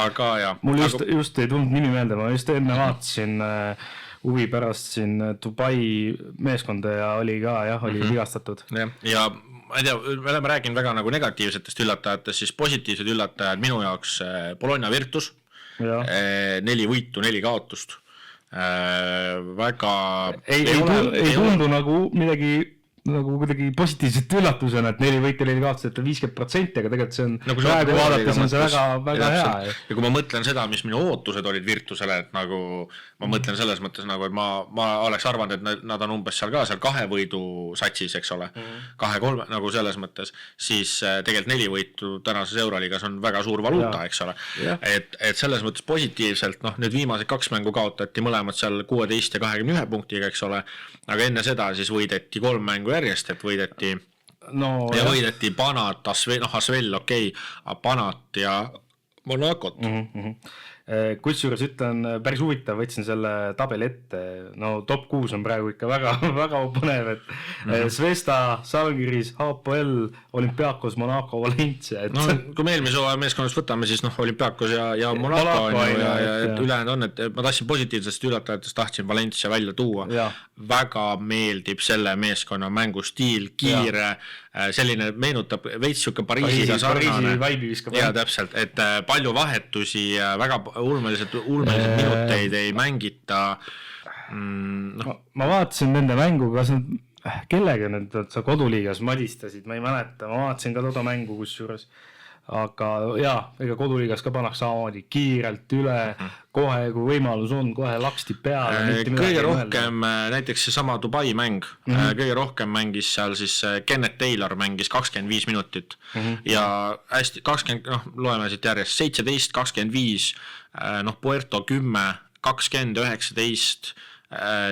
Aga ja. Mul just ei tulnud nimi meelde, ma just enne vaatasin huvi pärast siin Dubai meeskonda ja oli ka, oli vigastatud. Ja ma ei tea, me oleme rääkinud väga nagu negatiivsetest üllatajatest, siis positiivsed üllatajad minu jaoks Bologna Virtus, 4 võitu, 4 kaotust. Väga ei tundu nagu midagi nagu kuidagi positiivselt üllatusena, et 4 võite 4 kaotused 50%, aga tegelikult see on praegu vaadates on see väga hea. Ja kui ma mõtlen seda, mis minu ootused olid Virtusele, et nagu ma mõtlen selles mõttes nagu, et ma oleks arvanud, et nad on umbes seal ka seal 2 võidu satsis, eks ole, 2-3 nagu selles mõttes, siis tegelikult 4 võitu tänases Euroliigas on väga suur valuuta, eks ole, et selles mõttes positiivselt, nüüd viimased 2 mängu kaotati mõlemad seal 16 ja 21 punktiga, eks ole, aga enne seda siis võideti 3 mängu järjest, et võideti võideti Panat, Asvel, okei, Panat ja Monacot. Kusjuures ütlen, päris huvitav, võtsin selle tabeli ette, top 6 on praegu ikka väga põnev, et Svesta, Salgiris, Hapoel, Olympiakos, Monaco, Valencia. Kui me eelmise hooaja meeskonnast võtame, siis Olympiakos ja Monaco on ju ja ülejäänud on, et ma tahtsin positiivsest üllatajatest, tahtsin Valencia välja tuua. Väga meeldib selle meeskonna mängustiil, kiire, selline meenutab veits siuke Pariisiga sarnane. Ja täpselt, et palju vahetusi, väga ulmelised minuteid ei mängita. Ma vaatasin nende mängu, kas nad kellega nad sa koduliigas madistasid, ma ei mäleta, ma vaatasin ka toda mängu kusjuures. Aga ega koduliigas ka pannakse samamoodi kiirelt üle, kohe kui võimalus on, kohe laksti peale. Kõige rohkem, näiteks see sama Dubai mäng, kõige rohkem mängis seal siis Kenneth Taylor mängis 25 minutit ja hästi 20, loeme siit järjest, 17, 25, Puerto 10, 20, 19,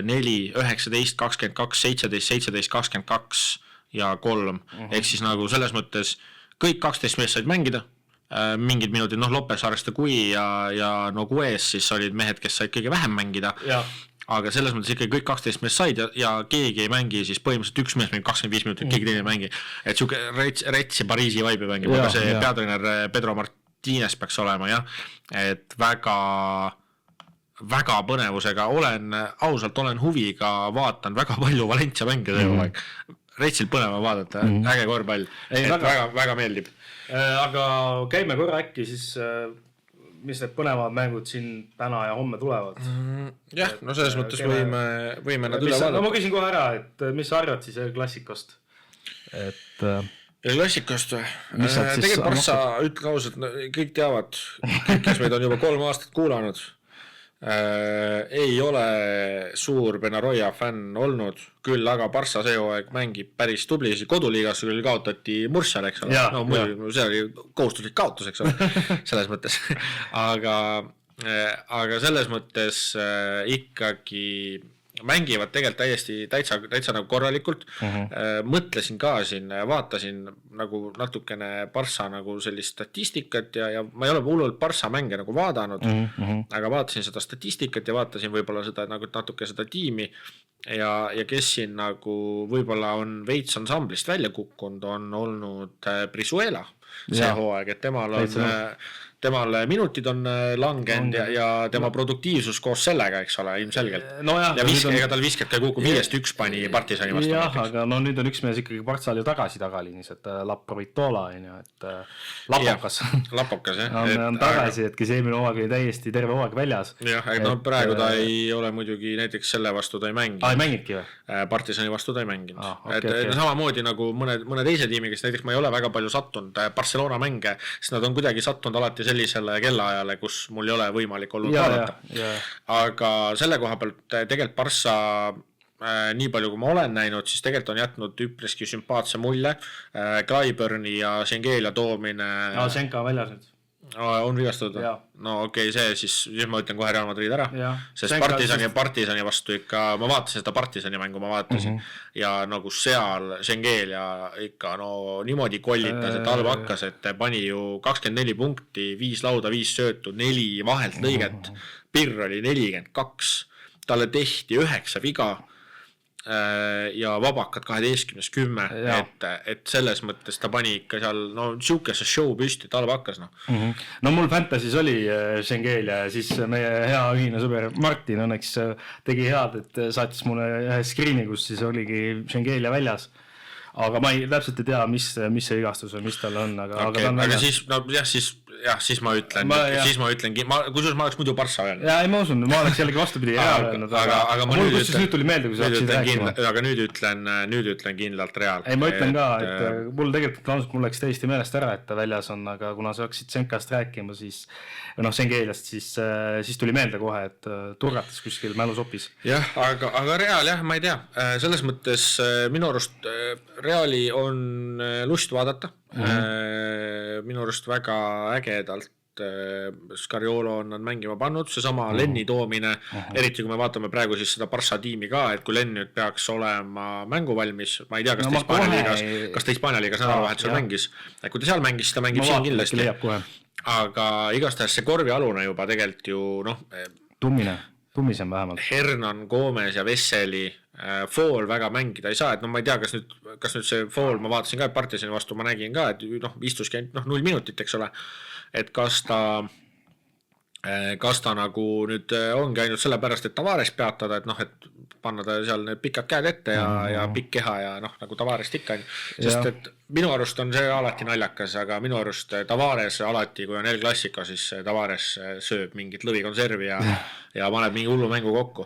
4, 19, 22, 17, 17, 22 ja 3. Ehk siis nagu selles mõttes kõik 12 meest said mängida, mingid minutid, Lopez, Aresta Kui ja Gues siis olid mehed, kes said kõige vähem mängida, aga selles mõttes ikkagi kõik 12 meest said ja keegi ei mängi siis põhimõtteliselt üks mees mängib 25 minutit, keegi teine ei mängi. Et siuke Rets ja Pariisi vaibi mängib, aga see peatreener Pedro Martínez peaks olema jah, et väga põnevusega ausalt olen huviga, vaatan väga palju Valencia mänge see aeg. Retsil põneva vaadata, äge korvpall, väga meeldib. Aga käime korra äkki siis, mis need põnevad mängud siin täna ja homme tulevad? Jah, no selles mõttes võime nad üle vaadata. No ma küsin kohe ära, et mis sa arvad siis klassikast? Klassikast või? Tegelikult Barça, ütlen ausalt, kõik teavad, kes meid on juba 3 aastat kuulanud. Ei ole suur Benaroya fänn olnud, küll aga Barça see hooaeg mängib päris tublisi, koduliigas küll kaotati Murcial, eks ole, no muidu see oli kohustuslik kaotus, eks ole, selles mõttes, aga selles mõttes ikkagi mängivad tegelikult täitsa nagu korralikult. Mõtlesin ka siin, vaatasin nagu natukene Barça nagu sellist statistikat ja ma ei ole hullult Barça mänge nagu vaadanud, aga vaatasin seda statistikat ja vaatasin võib-olla seda nagu natuke seda tiimi ja kes siin nagu võib-olla on veits ansamblist välja kukkunud, on olnud Brizuela see hooaeg, et temal minutid on langenud ja tema produktiivsus koos sellega, eks ole, ilmselgelt. Ja tal viskab ka kuku 5-1 pani Partisani vastu. Jah, aga no nüüd on üks mees ikkagi Bartsal ju tagasi tagalinis, et Laprovitola on ju, et Lapokas on tagasi, et kes eelmine hooaeg oli täiesti terve hooaeg väljas. Jah, no praegu ta ei ole muidugi näiteks selle vastu ta ei mängi. Ei mängidki või? Partisani vastu ta ei mänginud. Samamoodi nagu mõne teise tiimi, kes näiteks ma ei ole väga palju sattunud Barcelona mänge, sest nad on kuidagi sattunud alati sellisele kellaajale, kus mul ei ole võimalik olnud vaadata. Aga selle koha pealt tegelikult Barça nii palju kui ma olen näinud, siis tegelikult on jätnud üpriski sümpaatse mulje. Clyburni ja Schengelia toomine Schenka on väljas nüüd. On vigastatud? No okei, siis ma ütlen kohe Real Madrid ära, sest Partisani vastu ikka, ma vaatasin seda Partisani mängu, ma vaatasin ja nagu seal Schengelia ikka niimoodi kollitas, et halb hakkas, et pani ju 24 punkti, 5 lauda, 5 söötu, 4 vahelt lõiget, Pirr oli 42, talle tehti 9 viga ja vabakad 12-10, et selles mõttes ta pani ikka seal siukese show püsti, tal hakkas. No mul Fantasy's oli Schengelia ja siis meie hea ühine sõber Martin õnneks tegi head, et saatis mulle ühe screen'i, kus siis oligi Schengelia väljas. Aga ma täpselt ei tea, mis see vigastus on, mis tal on, aga ta on väljas. Siis ma ütlen, kusjuures ma oleks muidu Barça öelnud. Ei, ma usun, ma oleks jällegi vastupidi öelnud, aga mul nüüd tuli meelde, kui sa hakkasid rääkima. Aga nüüd ütlen kindlalt Real. Ei, ma ütlen ka, et mul tegelikult mul läks täiesti meelest ära, et ta väljas on, aga kuna sa hakkasid Senkast rääkima, siis Schengeeliast, siis tuli meelde kohe, et turgatas kuskil mälusopis. Jah, aga Real, ma ei tea, selles mõttes minu arust Reali on lust vaadata, minu arust väga ägedalt Scariolo on nad mängima pannud, see sama Lenni toomine, eriti kui me vaatame praegu siis seda Barça tiimi ka, et kui Lenn nüüd peaks olema mänguvalmis, ma ei tea, kas ta Hispaania liigas nädalavahetusel mängis, kui ta seal mängis, ta mängib siin kindlasti, aga igastahes see korvialune juba tegelikult ju tummisem vähemalt. Hernan, Gomez ja Vesseli Fool väga mängida ei saa, et ma ei tea, kas nüüd see Fool, ma vaatasin ka, et Partisani vastu ma nägin ka, et istuski 0 minutit, eks ole, et kas ta nagu nüüd ongi ainult sellepärast, et Tavares peatada, et panna ta seal need pikad käed ette ja pikk keha ja nagu Tavarest ikka, sest et minu arust on see alati naljakas, aga minu arust Tavares alati, kui on El Clasico, siis Tavares sööb mingit lõvikonservi ja paneb mingi hullu mängu kokku.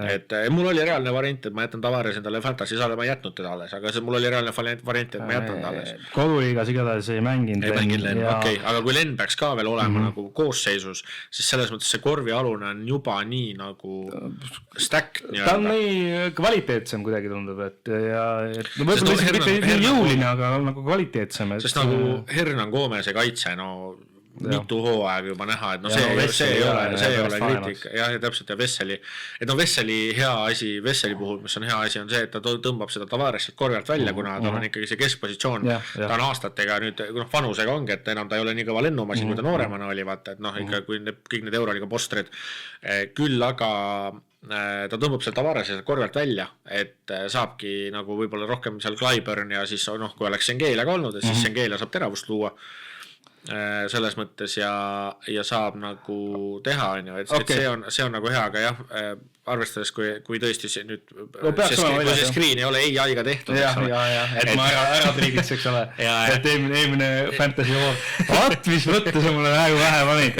Et mul oli reaalne variant, et ma jätan Tavares endale Fantasy saale, ma ei jätnud teda alles, aga mul oli reaalne variant, et ma jätan ta alles. Koduliigas igatahes ei mänginud. Ei mänginud Lenn, okei, aga kui Lenn peaks ka veel olema nagu koosseisus, siis selles mõttes see korvialune on juba nii nagu stack. Ta on nii kvaliteetsem kuidagi tundub, et võib-olla mitte nii jõuline, aga nagu kvaliteetsem. Sest nagu Hernan Gomez kaitse, mitu hooaega juba näha, et see ei ole kriitika ja täpselt ja Vesseli, et Vesseli hea asi, Vesseli puhul, mis on hea asi, on see, et ta tõmbab seda Tavarest korvalt välja, kuna tal on ikkagi see keskpositsioon, ta on aastatega nüüd, vanusega ongi, et enam ta ei ole nii kõva lennumasin, kui ta nooremana oli, vaata, et ikka kui kõik need Euroliiga postrid, küll aga ta tõmbab seal Tavarese korvalt välja, et saabki nagu võib-olla rohkem seal Clyburn ja siis noh, kui oleks Sengeeliaga olnud, et siis Sengeelia saab teravust luua selles mõttes ja saab nagu teha, on ju, et see on nagu hea, aga jah, arvestades, kui tõesti see nüüd see screen ei ole AI-ga tehtud, et ma ära triigiks, eks ole, et eelmine fantasy vaat, mis mõttes on mulle väga vähe panid,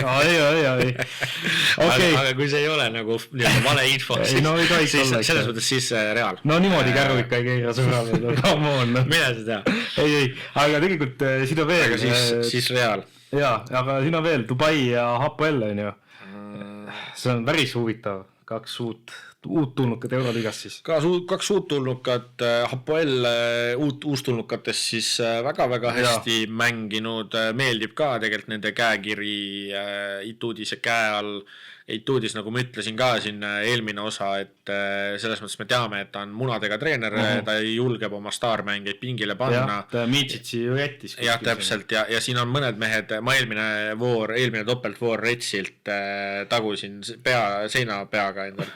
aga kui see ei ole nagu vale info, selles mõttes siis reaal. No niimoodi käru ikka ei keira sõbrale, come on. Mine seda. Ei, aga tegelikult siin on veel. Siis reaal. Jaa, aga siin on veel Dubai ja Hapoel, on ju. See on päris huvitav. 2 uut tulnukat Euroliigast siis. 2 uut tulnukat, Hapoel uustulnukates siis väga-väga hästi mänginud, meeldib ka tegelikult nende käekiri Ituudise käe all. Ituudis, nagu ma ütlesin ka siin eelmine osa, et selles mõttes me teame, et ta on munadega treener, ta julgeb oma staarmängeid pingile panna. Ta Midžitsi ju jättis. Jah, täpselt, ja siin on mõned mehed, ma eelmine topeltvoor Retsilt tagusin seina peaga endal,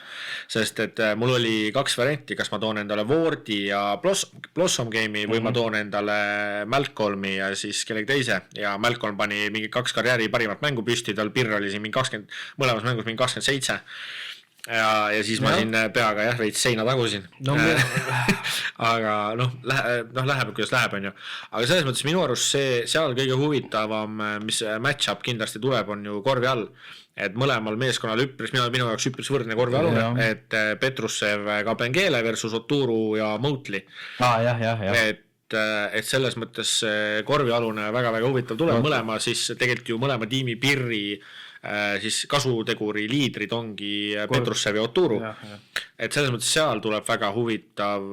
sest et mul oli 2 varianti, kas ma toon endale Wardi ja Blossom Game'i või ma toon endale Malcolmi ja siis kellegi teise, ja Malcolm pani mingi 2 karjääri parimat mängu püsti, tal pirr oli siin mingi 20, mõlemas mängus mingi 27 ja siis ma siin peaga jah, veits seina tagusin aga läheb kuidas läheb, on ju, aga selles mõttes minu arust seal kõige huvitavam, mis match-up kindlasti tuleb, on ju korvi all, et mõlemal meeskonnal minu jaoks üpris võrdne korvi alune, et Petrussev Kabengele versus Oturu ja Moutli et selles mõttes korvialune väga-väga huvitav tuleb, mõlema siis tegelikult ju mõlema tiimi pirri siis kasuteguri liidrid ongi Petrussev ja Oturu, et selles mõttes seal tuleb väga huvitav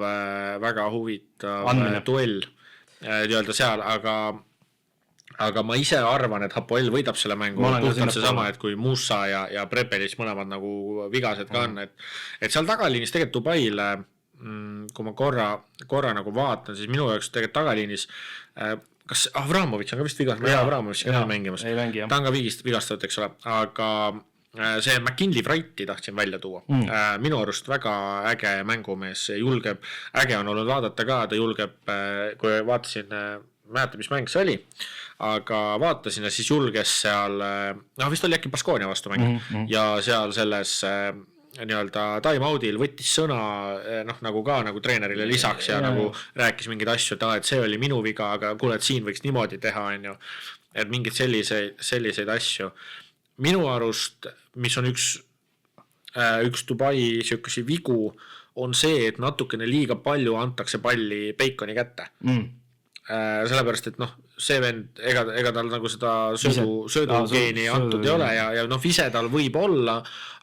duell nii-öelda seal, aga ma ise arvan, et Hapoel võidab selle mängu, puhtalt see sama, et kui Musa ja Prepelis mõlemad nagu vigased ka on, et seal tagaliinis tegelikult Dubaile, kui ma korra nagu vaatan, siis minu jaoks tegelikult tagaliinis kas Avramovitš on ka vist vigastud, Avramovitš ka mängimas, ta on ka vigastatud, eks ole, aga see McKinley Wrighti tahtsin välja tuua, minu arust väga äge mängumees, julgeb, äge on olnud vaadata ka, ta julgeb, kui vaatasin, mäletan, mis mäng see oli, aga vaatasin ja siis julges seal, vist oli äkki Baskonia vastu mäng ja seal selles nii-öelda time-out'il võttis sõna nagu treenerile lisaks ja nagu rääkis mingeid asju, et see oli minu viga, aga kuule, et siin võiks niimoodi teha, on ju, et mingeid selliseid asju. Minu arust, mis on üks Dubai sükesi vigu, on see, et natukene liiga palju antakse palli Baconi kätte. Sellepärast, et see vend, ega tal nagu seda söödugeeni antud ei ole ja ise tal võib olla,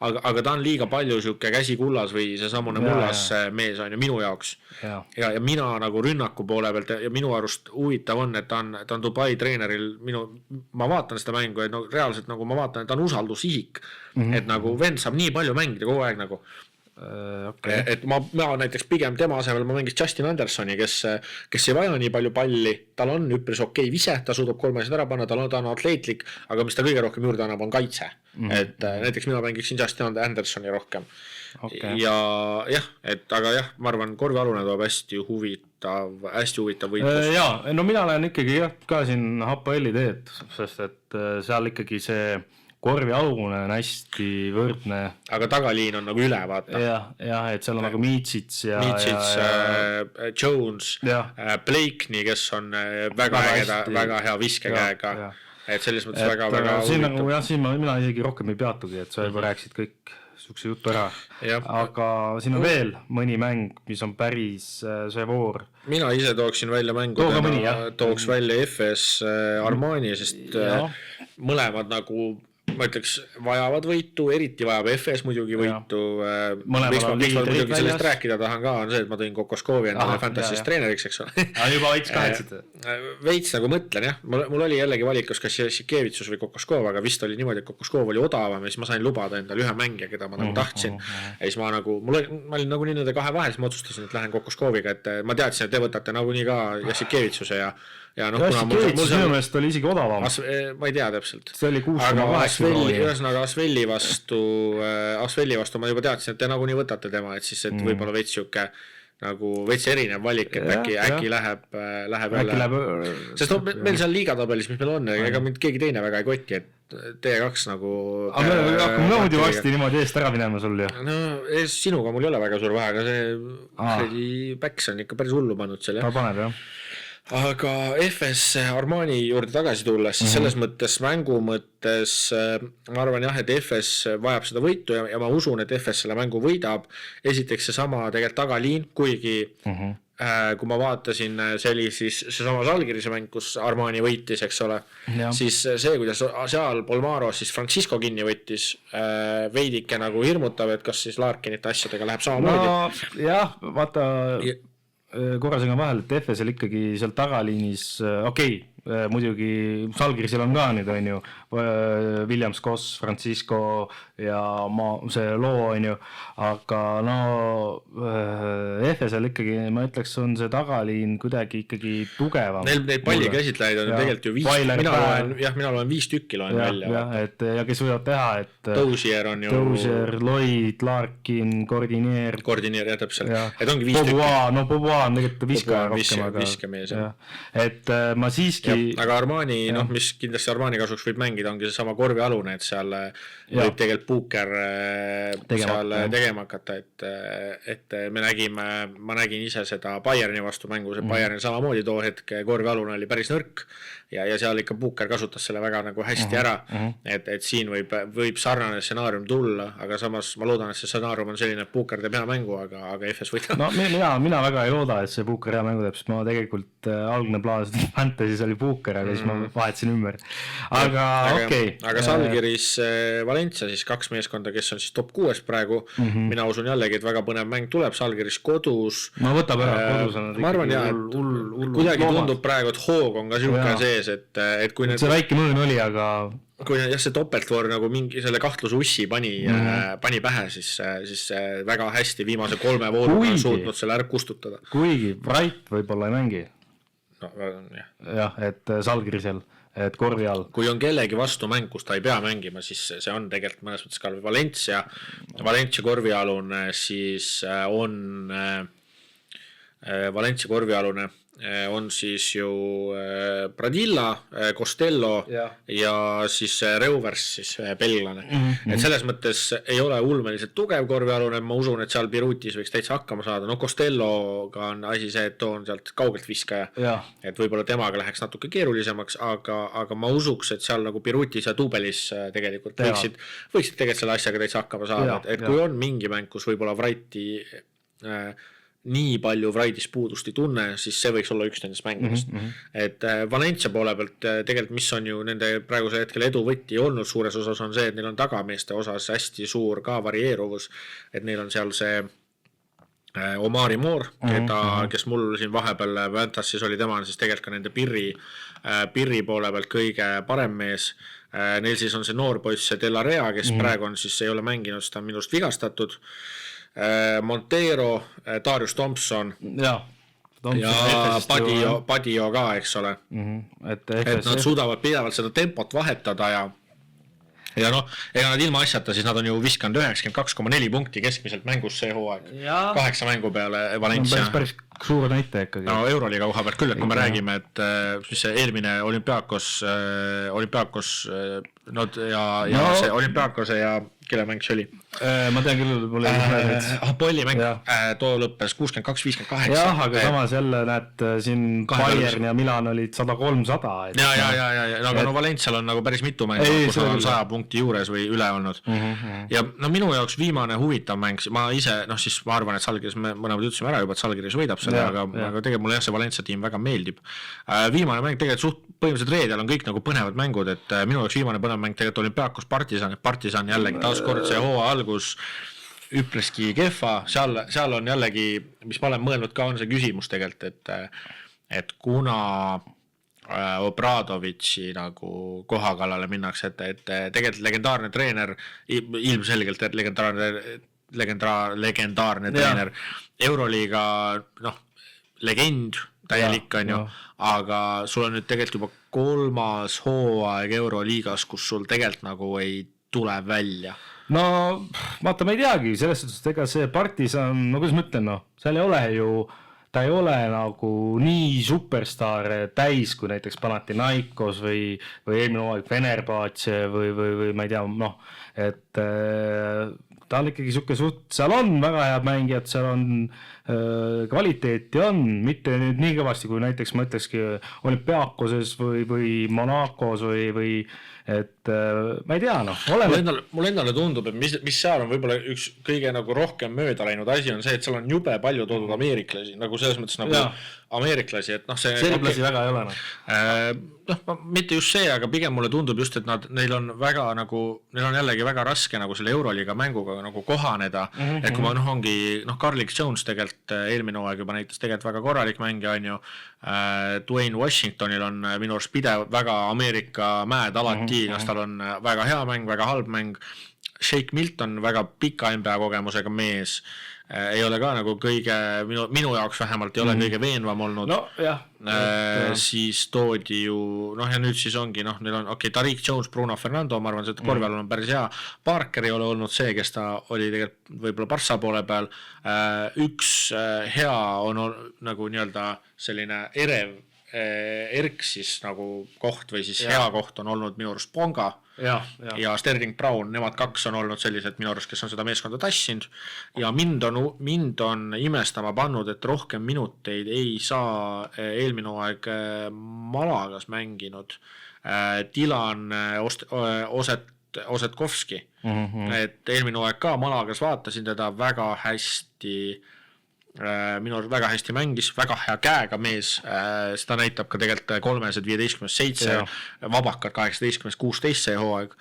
aga ta on liiga palju siuke käsi kullas või see samune mullas mees on ju minu jaoks. Ja mina nagu rünnaku poole pealt ja minu arust huvitav on, et ta on Dubai treeneril, ma vaatan seda mängu, et reaalselt nagu ma vaatan, et ta on usaldusihik, et nagu vend saab nii palju mängida kogu aeg nagu. Et ma näiteks pigem tema asemel ma mängis Justin Andersoni, kes ei vaja nii palju palli, tal on üpris okei vise, ta suudab 3 asjad ära panna, ta on atleetlik, aga mis ta kõige rohkem juurde annab, on kaitse. Et näiteks mina mängiksin Justin Andersoni rohkem. Ja jah, aga jah, ma arvan, korvialune toob hästi huvitav võitlus. Jaa, mina olen ikkagi ka siin Hapoeli teed, sest et seal ikkagi see korvialune on hästi võrdne. Aga tagaliin on nagu üle, vaata. Jah, et seal on nagu Midžits Jones, Blakeney, kes on väga hea viskekäega. Et selles mõttes väga huvitav. Siin mina isegi rohkem ei peatugi, et sa juba rääksid kõik sukse jutu ära. Aga siin on veel mõni mäng, mis on päris see voor. Mina ise tooksin välja mängu, tooks välja FS Armani, sest mõlemad nagu ma ütleks, vajavad võitu, eriti vajab FS muidugi võitu. Miks ma muidugi sellest rääkida tahan ka, on see, et ma tõin Kokoskovi endale fantasist treeneriks, eks ole. Juba veits kahetsite? Veits nagu mõtlen, jah. Mul oli jällegi valikus kas Jasikevitsus või Kokoskov, aga vist oli niimoodi, et Kokoskov oli odavam ja siis ma sain lubada endale ühe mängija, keda ma nagu tahtsin. Ja siis ma olin nagu nii nende kahe vahel, siis ma otsustasin, et lähen Kokoskoviga, et ma teadsin, et te võtate nagu nii ka Jasikevitsuse ja Jasikevitsus minu meelest oli isegi odavam. Ma ei tea täpselt. See oli 6,8 ühesõnaga Asvelli vastu ma juba teadsin, et te nagunii võtate tema, et siis, et võib-olla veits siuke nagu veits erinev valik, et äkki läheb jälle, sest meil seal liigatabelis, mis meil on, ega mind keegi teine väga ei kotti, et T2 nagu aga me hakkame nõudi varsti niimoodi eest ära minema sul ju. No sinuga mul ei ole väga suur vahe, aga see Päks on ikka päris hullu pannud seal, ta paneb jah. Aga FS Armani juurde tagasi tulles, siis selles mõttes mängu mõttes ma arvan jah, et FS vajab seda võitu ja ma usun, et FS selle mängu võidab. Esiteks seesama tegelikult tagaliin, kuigi kui ma vaatasin, see oli siis seesama Žalgirise mäng, kus Armani võitis, eks ole, siis see, kuidas seal Polmaros siis Francisco kinni võttis, veidike nagu hirmutab, et kas siis Larkinite asjadega läheb samamoodi. No jah, vaata korra segan vahel, et FS-el ikkagi seal tagaliinis, muidugi Žalgirisel on ka nüüd on ju Williams, Koss, Francisco ja see loo on ju, aga no FS-el ikkagi ma ütleks, on see tagaliin kuidagi ikkagi tugevam. Neid pallikäsitlejaid on tegelikult ju 5, mina loen 5 tükki loen välja. Ja kes võivad teha, et Dozier on ju Dozier, Lloyd, Larkin, Cordinier jah, täpselt, et ongi 5 tükki. No Bobois on tegelikult viskaja rohkem, aga et ma siiski aga Armani, mis kindlasti Armani kasuks võib mängida, ongi see sama korvialune, et seal võib tegelikult Puuker seal tegema hakata, et ma nägin ise seda Bayerni vastu mängu, see Bayerni samamoodi too hetk korvialune oli päris nõrk ja seal ikka Puuker kasutas selle väga nagu hästi ära, et siin võib sarnane stsenaarium tulla, aga samas ma loodan, et see stsenaarium on selline, et Puuker teeb hea mängu, aga FS võidab. No mina väga ei looda, et see Puuker hea mängu teeb, sest ma tegelikult algne plaas Fantasy's oli Puuker, aga siis ma vahetasin ümber. Aga okei. Aga Žalgiris Valencia siis 2 meeskonda, kes on siis top 6 praegu. Mina usun jällegi, et väga põnev mäng tuleb. Žalgiris kodus. Ma võtab ära kodus. Ma arvan jah, kuidagi tundub praegu, et hoog on ka siuke sees, et kui see väike mõõn oli, aga kui jah, see topeltvoor nagu mingi selle kahtluse ussi pani pähe, siis väga hästi viimase 3 vooruga on suutnud selle ära kustutada. Kuigi Wright võib-olla ei mängi. No, jah, et Žalgirisel, et korvi all. Kui on kellegi vastu mäng, kus ta ei pea mängima, siis see on tegelikult mõnes mõttes ka Valencia korvialune, siis on Valencia korvialune on siis ju Pradilla, Costello ja siis Reuvers, siis belglane. Et selles mõttes ei ole ulmeliselt tugev korvialune, ma usun, et seal Birutis võiks täitsa hakkama saada. No Costelloga on asi see, et too on sealt kaugelt viskaja, et võib-olla temaga läheks natuke keerulisemaks, aga ma usuks, et seal nagu Birutis ja Tubelis tegelikult võiksid tegelikult selle asjaga täitsa hakkama saada, et kui on mingi mäng, kus võib-olla Wrighti nii palju Wrightis puudust ei tunne, siis see võiks olla üks nendest mängudest. Et Valencia poole pealt tegelikult, mis on ju nende praeguse hetkel edu võtti olnud suures osas, on see, et neil on tagameeste osas hästi suur ka varieeruvus, et neil on seal see Omari Moore, kes mul siin vahepeal Fantasy's oli, tema on siis tegelikult ka nende Pirri poole pealt kõige parem mees. Neil siis on see noorpoiss Della Rea, kes praegu on siis ei ole mänginud, seda on minust vigastatud. Montero, Darius Thompson ja Padio ka, eks ole. Et nad suudavad pidevalt seda tempot vahetada ja noh, ega nad ilma asjata, siis nad on ju viskanud 92,4 punkti keskmiselt mängus see hooaeg. 8 mängu peale Valencia. Päris suur näite ikkagi. No Euroliiga koha pealt küll, et kui me räägime, et mis see eelmine Olympiakos see Olympiakose ja kelle mäng see oli? Ma tean küll, Apolli mäng, too lõppes 62-58. Jah, aga samas jälle näed siin Bayern ja Milan olid 100-300. Aga no Valencial on nagu päris mitu mängu, kus on 100 punkti juures või üle olnud. Ja no minu jaoks viimane huvitav mäng, ma ise, siis ma arvan, et Žalgiris, me mõlemad ütlesime ära juba, et Žalgiris võidab selle, aga tegelikult mulle see Valencia tiim väga meeldib. Viimane mäng tegelikult põhimõtteliselt reedel on kõik nagu põnevad mängud, et minu jaoks viimane põnev mäng tegelikult Olympiakos Partisan jällegi taaskord see hooaja algus üpreski kehva, seal on jällegi, mis ma olen mõelnud ka, on see küsimus tegelikult, et kuna Obradovitši nagu koha kallale minnakse, et tegelikult legendaarne treener, ilmselgelt legendaarne treener, Euroliiga legend, täielik on ju, aga sul on nüüd tegelikult juba 3. hooaeg Euroliigas, kus sul tegelikult nagu ei tule välja. No vaata, ma ei teagi, selles suhtes, et ega see Partisan, no kuidas ma ütlen, noh, seal ei ole ju, ta ei ole nagu nii superstaar täis, kui näiteks Panathinaikos või eelmine hooaeg Fenerbahce või ma ei tea, noh, et ta on ikkagi siuke seal on väga head mängijad, seal on kvaliteeti on, mitte nüüd nii kõvasti, kui näiteks ma ütlekski Olümpiakoses või Monacos või et ma ei tea, noh, mulle endale tundub, et mis seal on võib-olla üks kõige nagu rohkem mööda läinud asi on see, et seal on jube palju toodud ameeriklasi, nagu selles mõttes nagu ameeriklasi, et noh, see seriplasi väga ei ole, noh, mitte just see, aga pigem mulle tundub just, et neil on väga nagu, neil on jällegi väga raske nagu selle Euroliiga mänguga nagu kohaneda, et kui ma ongi, Carlik Jones tegelikult eelmine hooaeg juba näitas tegelikult väga korralik mängija on ju, Dwayne Washingtonil on minu arust pidev väga Ameerika mäed alati, kas tal on väga hea mäng, väga halb mäng, Shake Milton väga pika NBA kogemusega mees, ei ole ka nagu kõige, minu jaoks vähemalt ei ole kõige veenvam olnud, siis toodi ju, noh ja nüüd siis ongi, noh, neil on, Tariq Jones, Bruno Fernando, ma arvan, see korvpall on päris hea, Parker ei ole olnud see, kes ta oli tegelikult võib-olla Barca poole peal, üks hea on nagu nii-öelda selline erev erk siis nagu koht või siis hea koht on olnud minu arust Ponga ja Sterling Brown, nemad kaks on olnud sellised minu arust, kes on seda meeskonda tassinud ja mind on imestama pannud, et rohkem minuteid ei saa eelmine hooaeg Malagas mänginud Dylan Osetkovski, et eelmine hooaeg ka Malagas vaatasin teda väga hästi minu arust väga hästi mängis, väga hea käega mees, seda näitab ka tegelikult 3-15-7, vabakad 18-16 see hooaeg,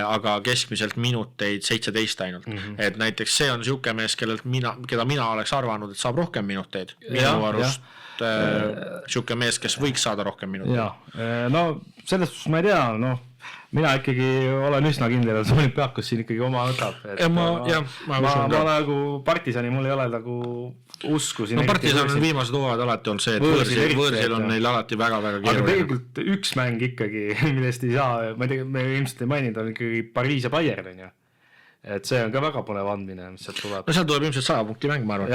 aga keskmiselt minuteid 17 ainult. Et näiteks see on siuke mees, keda mina oleks arvanud, et saab rohkem minuteid. Minu arust siuke mees, kes võiks saada rohkem minuteid. No selles suhtes ma ei tea, noh, mina ikkagi olen üsna kindel, et Olümpiakos siin ikkagi oma võtab. Ma nagu Partisani, mul ei ole nagu usku siin. No Partisan on viimased hooajad alati olnud see, et võõrsil on neil alati väga-väga keeruline. Aga tegelikult üks mäng ikkagi, millest ei saa, ma ei tea, me ilmselt ei maininud, on ikkagi Pariis ja Bayern, on ju. Et see on ka väga põnev andmine, mis sealt tuleb. No seal tuleb ilmselt 100 punkti mäng, ma arvan.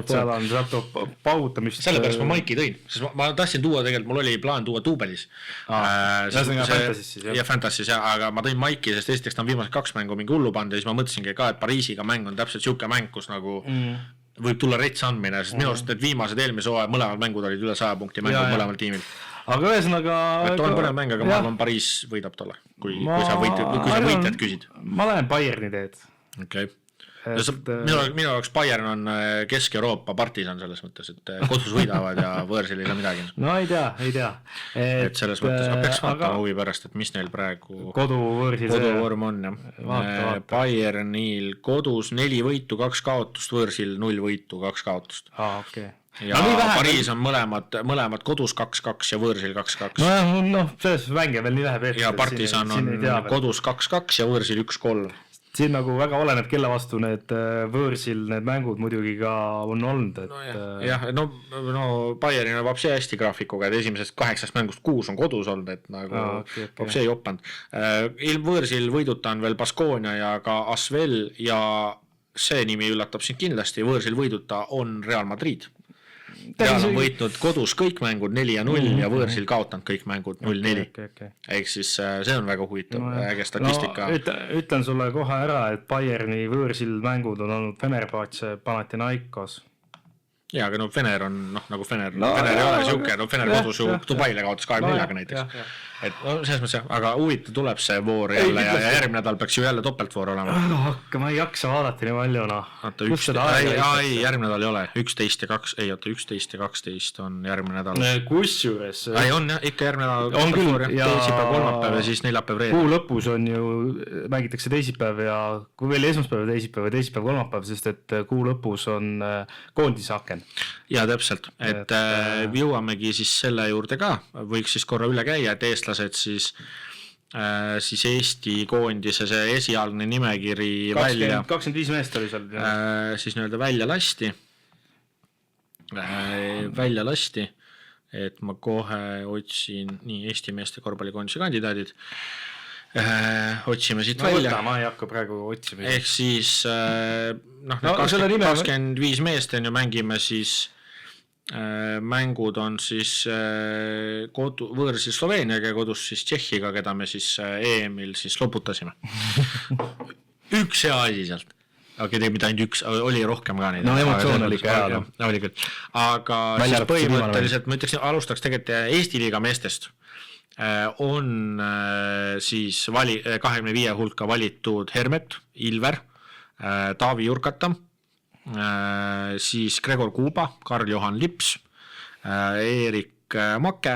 Seal tuleb pautamist. Sellepärast ma Maiki tõin, sest ma tahtsin tuua tegelikult, mul oli plaan tuua Duubelis. Ja Fantasy's, aga ma tõin Maiki, sest esiteks ta on viimased 2 mängu mingi hullu panda ja siis ma mõtlesingi ka, et Pariisiga mäng on täpselt siuke mäng, kus nagu võib tulla rets andmine, sest minu arust need viimased eelmise hooaja mõlemad mängud olid üle 100 punkti mängud mõlemal tiimil. Aga ühesõnaga... Et on põnev mäng, aga ma arvan, Pariis võidab tolle, kui sa võitjad küsid. Ma lähen Bayerni teed. Okei. Minu jaoks Bayern on Kesk-Euroopa Partisan selles mõttes, et kodus võidavad ja võõrsil ei saa midagi. No ei tea. Et selles mõttes ma peaks vaatama huvi pärast, et mis neil praegu koduvorm on. Bayernil kodus 4 võitu, 2 kaotust, võõrsil 0 võitu, 2 kaotust. Ja Pariis on mõlemad kodus 2-2 ja võõrsil 2-2. No selles mänge veel nii vähe peetud. Ja Partisan on kodus 2-2 ja võõrsil 1-3. Siin nagu väga oleneb, kelle vastu need võõrsil need mängud muidugi ka on olnud. No Bayeril on vapsi hästi graafikuga, et esimesest 8 mängust 6 on kodus olnud, et nagu vapsi ei opanud. Võõrsil võiduta on veel Baskonia ja ka Asvel ja see nimi üllatab sind kindlasti, võõrsil võiduta on Real Madrid. Real on võitnud kodus kõik mängud 4-0 ja võõrsil kaotanud kõik mängud 0-4. Ehk siis see on väga huvitav, äge statistika. Ütlen sulle kohe ära, et Bayerni võõrsil mängud on olnud Fenerbahce, Panathinaikos. Ja, aga Fener on, nagu Fener ei ole siuke, Fener kodus ju Dubaile kaotas 24-ga näiteks. Et selles mõttes, aga huvitav tuleb see voor jälle ja järgmine nädal peaks ju jälle topeltvoor olema. Ma ei jaksa vaadata nii palju, järgmine nädal ei ole, 11 ja 12 on järgmine nädal. Kusjuures on ikka järgmine nädal topeltvoor, teisipäev, kolmapäev ja siis neljapäev, reede. Kuu lõpus on ju, mängitakse teisipäev ja kui veel esmaspäev, teisipäev, kolmapäev, sest et kuu lõpus on koondisaken. Ja täpselt, et jõuamegi siis selle juurde ka, võiks siis korra üle käia, et eestlased siis Eesti koondise see esialgne nimekiri 25 meest oli seal. Siis nii-öelda välja lasti. välja lasti, et ma kohe otsin nii Eesti meeste korvpallikoondise kandidaadid, otsime siit välja. Ma ei hakka praegu otsima. Ehk siis 25 meest on ju, mängime siis, mängud on siis võõr siis Sloveeniaga ja kodus siis Tšehhiga, keda me siis EM-il siis loputasime. Üks hea asi sealt. Okei, mitte ainult üks, oli rohkem ka neid. No emotsioon oli ka hea. Oli küll. Aga siis põhimõtteliselt, ma ütleks, alustaks tegelikult Eesti liiga meestest. On siis 25 hulka valitud Hermet, Ilver, Taavi Jurkatam, siis Gregor Kuuba, Karl-Johan Lips, Eerik Make,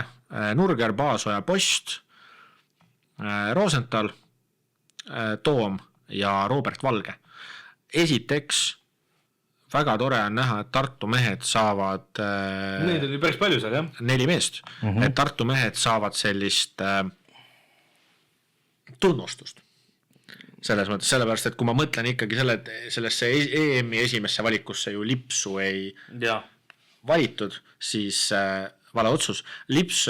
Nurger, Paasoja, Post, Rosenthal, Toom ja Robert Valge. Esiteks, väga tore on näha, et Tartu mehed saavad... Neid oli päris palju seal, jah? 4 meest. Et Tartu mehed saavad sellist tunnustust. Selles mõttes, sellepärast, et kui ma mõtlen ikkagi sellesse EM-i esimesse valikusse ju Lipsu ei valitud, siis... vale otsus. Lips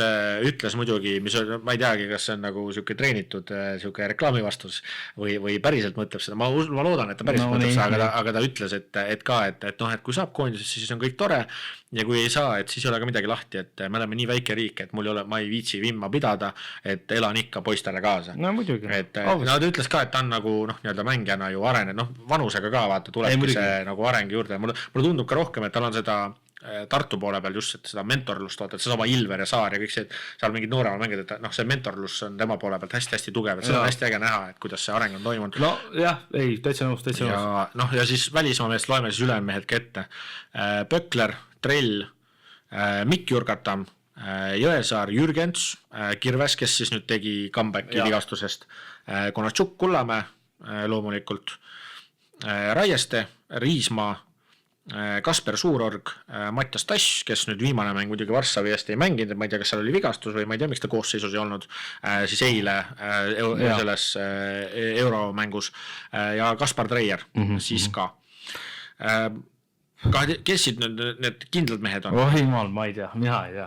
ütles muidugi, mis on, ma ei teagi, kas see on nagu siuke treenitud siuke reklaami vastus või päriselt mõtleb seda. Ma loodan, et ta päriselt mõtleb seda, aga ta ütles, et kui saab koondisest, siis on kõik tore ja kui ei saa, et siis ei ole ka midagi lahti, et me oleme nii väike riik, et ma ei viitsi vimma pidada, et elan ikka poistele kaasa. No muidugi. Ta ütles ka, et ta on nagu nii-öelda mängijana ju arenenud, vanusega ka vaata, tulebki see nagu areng juurde. Mulle tundub ka rohkem, et tal on seda Tartu poole peal just seda mentorlust, vaata, et see sama Ilver ja Saar ja kõik see, seal mingid nooremal mängid, et see mentorlus on tema poole pealt hästi-hästi tugev, et seda on hästi äge näha, et kuidas see areng on toimunud. No jah, ei, täitsa nõus. Ja siis välismaa meest loeme siis ülemehed kette. Pökler, Trell, Mikk Jurgatam, Jõesaar, Jürgens, Kirves, kes siis nüüd tegi comebacki vigastusest, Konatšuk, Kullamäe loomulikult, Raieste, Riismaa, Kasper Suurorg, Mattias Tass, kes nüüd viimane mäng muidugi Varssavi eest ei mänginud, ma ei tea, kas seal oli vigastus või ma ei tea, miks ta koosseisus ei olnud, siis eile selles euromängus ja Kaspar Treier siis ka. Kes siit need kindlad mehed on? Oh jumal, ma ei tea, mina ei tea.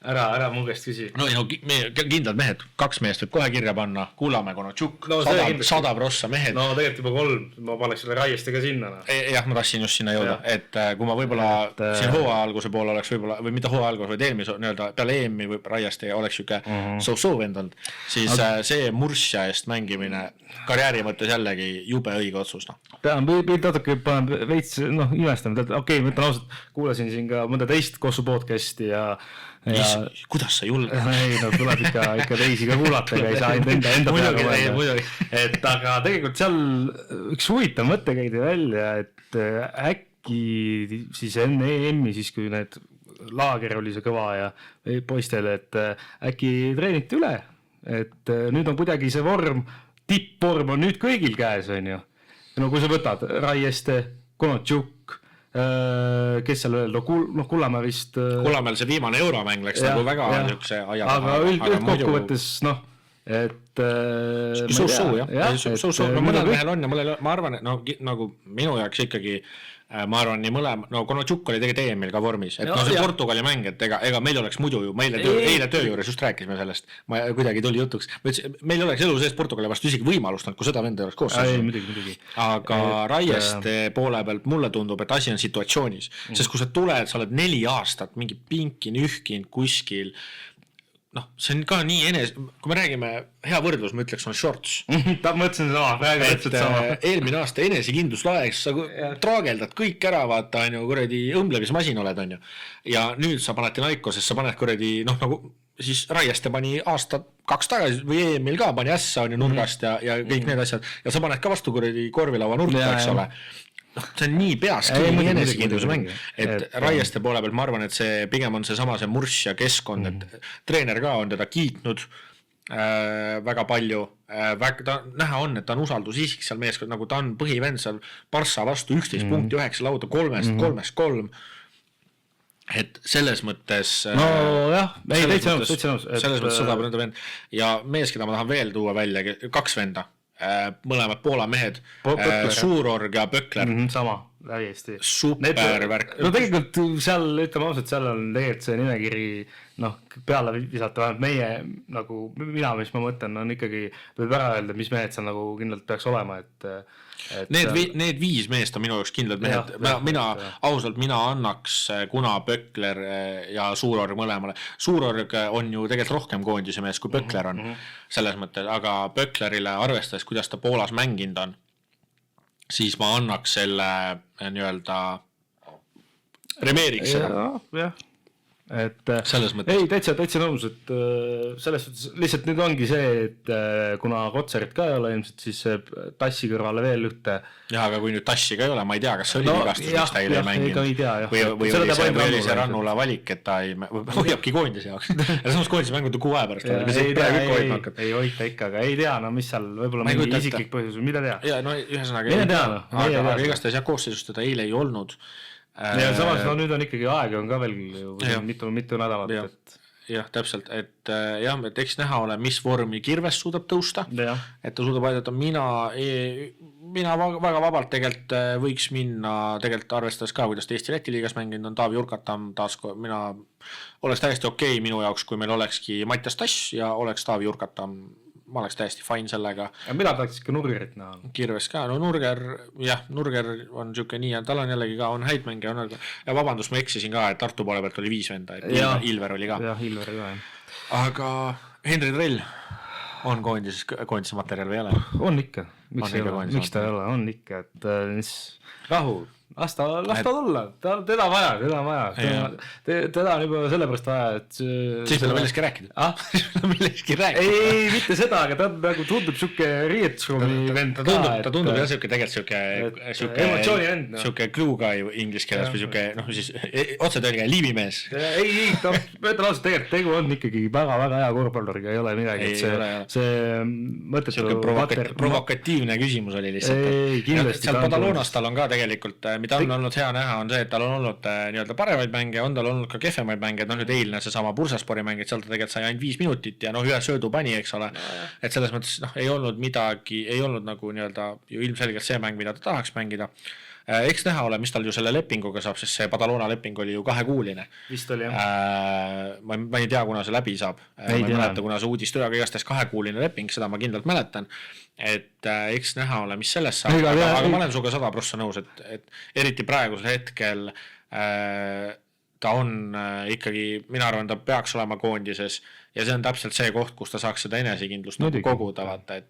Ära mu käest küsi. No kindlad mehed, 2 meest võib kohe kirja panna, Kullamäe, Konatšuk, 100 prossa mehed. No tegelikult juba 3, ma paneks selle Raieste ka sinna. Jah, ma tahtsin just sinna jõuda, et kui ma võib-olla siin hooa alguse poole oleks võib-olla, või mitte hooa alguse, vaid eelmise peale EM-i või Raieste oleks juke so vendanud, siis see Mursja eest mängimine karjääri mõttes jällegi jube õige otsus. Pean natuke veits imestama, okei, ma ütlen ausalt, kuulasin siin ka mõnda teist Kossu podcasti ja kuidas sa julge? Ei, tuleb ikka teisi ka kuulata, ega ei saa enda peaga mõelda. Et aga tegelikult seal üks huvitav mõte käidi välja, et äkki siis enne EM-i, siis kui need laager oli see kõva ja poistele, et äkki treeniti üle, et nüüd on kuidagi see tippvorm on nüüd kõigil käes, on ju. No kui sa võtad Raieste, Konatšuk, kes seal veel, Kullamäe vist Kullamäel see viimane euromäng läks nagu väga niisuguse aja aga üldkokkuvõttes et mõnel mehel on ja ma arvan, et nagu minu jaoks ikkagi ma arvan nii mõlema, Konatšuk oli tegelikult EM-il ka vormis, et see Portugali mäng, et ega meil oleks muidu ju, eile töö juures just rääkisime sellest, ma kuidagi tuli jutuks, meil oleks elu sees Portugali vastu isegi võimalust, kui seda venda oleks koosseis. Aga Raieste poole pealt mulle tundub, et asi on situatsioonis, sest kui sa tuled, sa oled 4 aastat mingi pinkin, ühkin kuskil, see on ka nii kui me räägime hea võrdlus, ma ütleks on shorts. Ta mõtlesin sama, eelmine aasta enesekindlus laeks, sa traageldad kõik ära, vaata, kuradi õmblemismasin oled, on ju. Ja nüüd sa paned Naikoses, sa paned kuradi, nagu siis Raieste pani aasta 2 tagasi või EM-il ka pani ässa, on ju, nurgast ja kõik need asjad. Ja sa paned ka vastu kuradi korvilaua nurka, eks ole. See on nii peaski, nii enesekindluse mäng, et Raieste poole pealt ma arvan, et see pigem on see sama see murss ja keskkond, et treener ka on teda kiitnud väga palju, näha on, et ta on usaldusisik seal meeskond, nagu ta on põhivend seal Barssa vastu 11 punkti 9 lauda 3-3, et selles mõttes täitsa nõus selles mõttes 100% vend ja mees, keda ma tahan veel tuua välja, 2 venda mõlemad Poola mehed, Suurorg ja Pökler. Sama. läbi super värk. No tegelikult seal, ütleme ausalt, seal on tegelikult see nimekiri, noh, peale visata vähemalt meie, nagu mina, mis ma mõtlen, on ikkagi, võib ära öelda, mis mehed seal nagu kindlalt peaks olema, et need 5 meest on minu jaoks kindlad mehed, ausalt, mina annaks kuna Pökler ja Suurorg mõlemale. Suurorg on ju tegelikult rohkem koondise mees kui Pökler on selles mõttes, aga Pöklerile arvestades, kuidas ta Poolas mänginud on, siis ma annaks selle nii-öelda remeeriks seda. Jah. Et selles mõttes. Ei, täitsa nõus, et selles suhtes lihtsalt nüüd ongi see, et kuna Kotsarit ka ei ole ilmselt, siis Tassi kõrvale veel ühte. Jah, aga kui nüüd Tassi ka ei ole, ma ei tea, kas see oli vigastus, mis ta ei mänginud. Või oli see Rannula valik, et ta ei hoiabki koondise jaoks. Ja samas koondise mängud 6 aja pärast. Ei hoita ikka, aga ei tea, no mis seal võib-olla mingi isiklik põhjus, mida tea. Ja no ühesõnaga, aga igastahes koosseisust teda eile ei olnud. Ja samas no nüüd on ikkagi aega on ka veel mitu nädalat. Jah, täpselt, et eks näha ole, mis vormi Kirves suudab tõusta, et ta suudab aidata. Mina väga vabalt tegelikult võiks minna, tegelikult arvestades ka, kuidas ta Eesti-Läti liigas mänginud on Taavi Urkatam, mina oleks täiesti okei minu jaoks, kui meil olekski Mattias Tass ja oleks Taavi Urkatam, ma oleks täiesti fine sellega. Ja mida tahaks ikka Nurgerit näha? Kirves ka, no Nurger on siuke nii ja tal on jällegi ka, on häid mänge. Ja vabandust, ma eksisin ka, et Tartu poole pealt oli 5 venda, et Ilver oli ka. Jah, Ilver ka, jah. Aga Henri Trell on koondise materjal või ei ole? On ikka, miks ta ei ole, on ikka, et rahu. Las ta tulla, teda vaja, teda on juba sellepärast vaja, et siis meil on millestki rääkida. Ei, mitte seda, aga ta nagu tundub siuke riietusruumi vend ka. Ta tundub jah siuke tegelikult emotsiooni vend. Siuke glue guy inglise keeles või siuke, noh siis otsetõlge liivimees. Ei, ta mõtlen ausalt, tegelikult tegu on ikkagi väga-väga hea korvpalluriga, ei ole midagi. See mõttetu provokatiivne küsimus oli lihtsalt. Seal Badalonas tal on ka tegelikult mida on olnud hea näha, on see, et tal on olnud nii-öelda paremaid mänge, on tal olnud ka kehvemaid mänge, et nüüd eilne seesama Bursaspori mäng, et seal ta tegelikult sai ainult 5 minutit ja ühe söödu pani, eks ole, et selles mõttes ei olnud midagi, ei olnud nagu nii-öelda ju ilmselgelt see mäng, mida ta tahaks mängida. Eks näha ole, mis tal ju selle lepinguga saab, sest see Badalona leping oli ju 2-kuuline. Vist oli, jah. Ma ei tea, kuna see läbi saab. Ma ei mäleta, kuna see uudis tööga igastahes 2-kuuline leping, seda ma kindlalt mäletan. Et eks näha ole, mis sellest saab. Aga ma olen suga 100% nõus, et eriti praegusel hetkel ta on ikkagi, mina arvan, ta peaks olema koondises ja see on täpselt see koht, kus ta saaks seda enesekindlust koguda, vaata,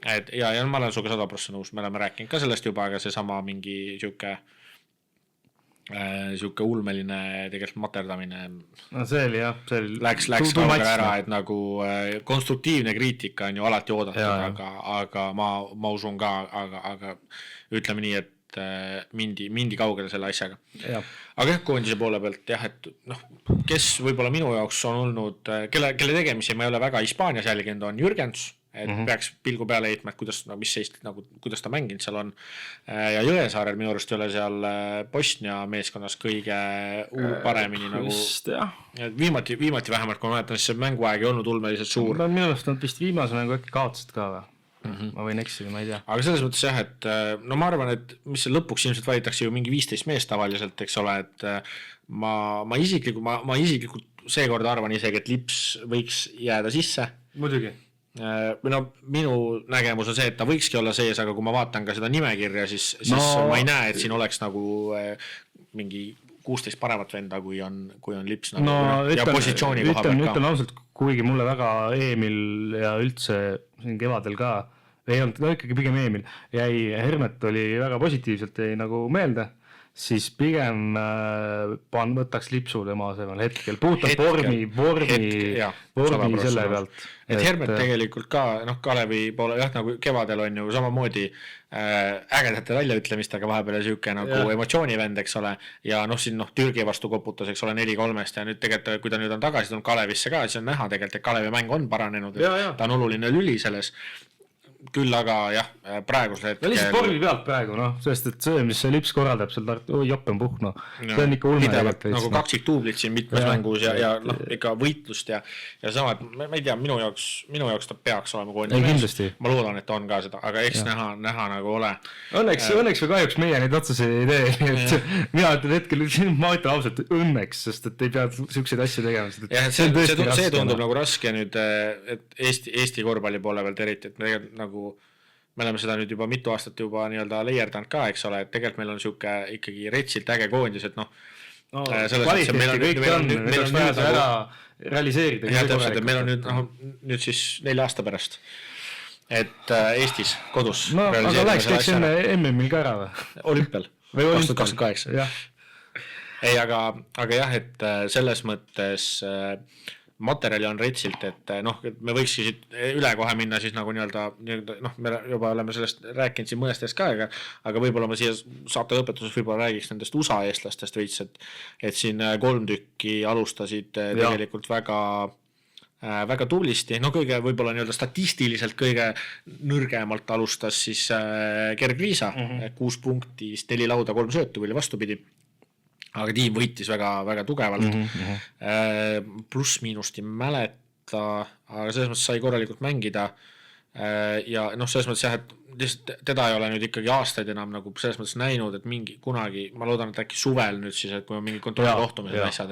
et ja ma olen suga 100% nõus, me oleme rääkinud ka sellest juba, aga see sama mingi siuke ulmeline tegelikult materdamine see oli jah, läks kaugele ära, et nagu konstruktiivne kriitika on ju alati oodatud, aga ma usun ka, aga ütleme nii, et mindi kaugele selle asjaga. Aga koondise poole pealt jah, et kes võib-olla minu jaoks on olnud, kelle tegemisi ma ei ole väga Hispaanias jälginud, on Jürgens, et peaks pilgu peale heitma, et kuidas ta mänginud seal on. Ja Jõesaarel minu arust ei ole seal Bosnia meeskonnas kõige paremini viimati vähemalt, kui ma mäletan, siis see mänguaeg ei olnud ulmeliselt suur. Minu arust nad vist viimase mängu äkki kaotasid ka või? Ma võin eksida, ma ei tea. Aga selles mõttes jah, et ma arvan, et mis lõpuks ilmselt valitakse ju mingi 15 meest tavaliselt, eks ole, et ma isiklikult seekord arvan isegi, et Lips võiks jääda sisse. Muidugi. Minu nägemus on see, et ta võikski olla sees, aga kui ma vaatan ka seda nimekirja, siis ma ei näe, et siin oleks nagu mingi 16 paremat venda, kui on Lips ja positsiooni koha pealt ka. Ütlen ausalt, kuigi mulle väga Eemil ja üldse siin kevadel ka ei olnud, ikkagi pigem Eemil jäi, Hermet oli väga positiivselt jäi nagu meelde, siis pigem võtaks Lipsu tema asemel hetkel, puhtalt vormi selle pealt. Et Hermet tegelikult ka, Kalevi poole, nagu kevadel on ju samamoodi ägedate väljaütlemistega vahepeal siuke nagu emotsioonivend, eks ole, ja siin Türgi vastu koputas, eks ole, 4-3 ja nüüd tegelikult, kui ta nüüd on tagasi tulnud Kalevisse ka, siis on näha tegelikult, et Kalevi mäng on paranenud, ta on oluline lüli selles. küll aga jah, praegusel hetkel lihtsalt spordi pealt praegu sest et see, mis see Lips korraldab seal jopp on puhk see on ikka ulme nagu kaksiktuublit siin mitmes mängus ja ikka võitlust ja sama, et ma ei tea, minu jaoks ta peaks olema koondis. Ma loodan, et ta on ka seda, aga eks näha nagu ole. Õnneks või kahjuks meie neid otsuseid ei tee, et mina ütlen hetkel, ma ütlen ausalt õnneks, sest et ei pea siukseid asju tegema. jah, see tundub nagu raske nüüd, et Eesti korvpalli poole pealt eriti, et me tegelikult nagu me oleme seda nüüd juba mitu aastat juba nii-öelda leierdanud ka, eks ole, et tegelikult meil on siuke ikkagi retsilt äge koondis, et kvaliteeti kõik on, meil on vaja seda ära realiseerida. jah, täpselt, et meil on nüüd siis 4 aasta pärast, et Eestis kodus aga läheks käiks enne MM-il ka ära või? Olümpial, 2028. ei, aga jah, et selles mõttes materjali on retsilt, et me võikski siit üle kohe minna siis nagu nii-öelda me juba oleme sellest rääkinud siin mõnestest ka, aga võib-olla ma siia saate lõpetuses võib-olla räägiks nendest USA eestlastest veits, et siin 3 tükki alustasid tegelikult väga tublisti, kõige võib-olla nii-öelda statistiliselt kõige nõrgemalt alustas siis Gerg Liisa, 6 punkti, 4 lauda, 3 söötu või vastupidi. Aga tiim võitis väga tugevalt, pluss-miinust ei mäleta, aga selles mõttes sai korralikult mängida ja selles mõttes jah, et teda ei ole nüüd ikkagi aastaid enam nagu selles mõttes näinud, et kunagi, ma loodan, et äkki suvel nüüd siis, et kui on mingi kontrollikohtumised asjad,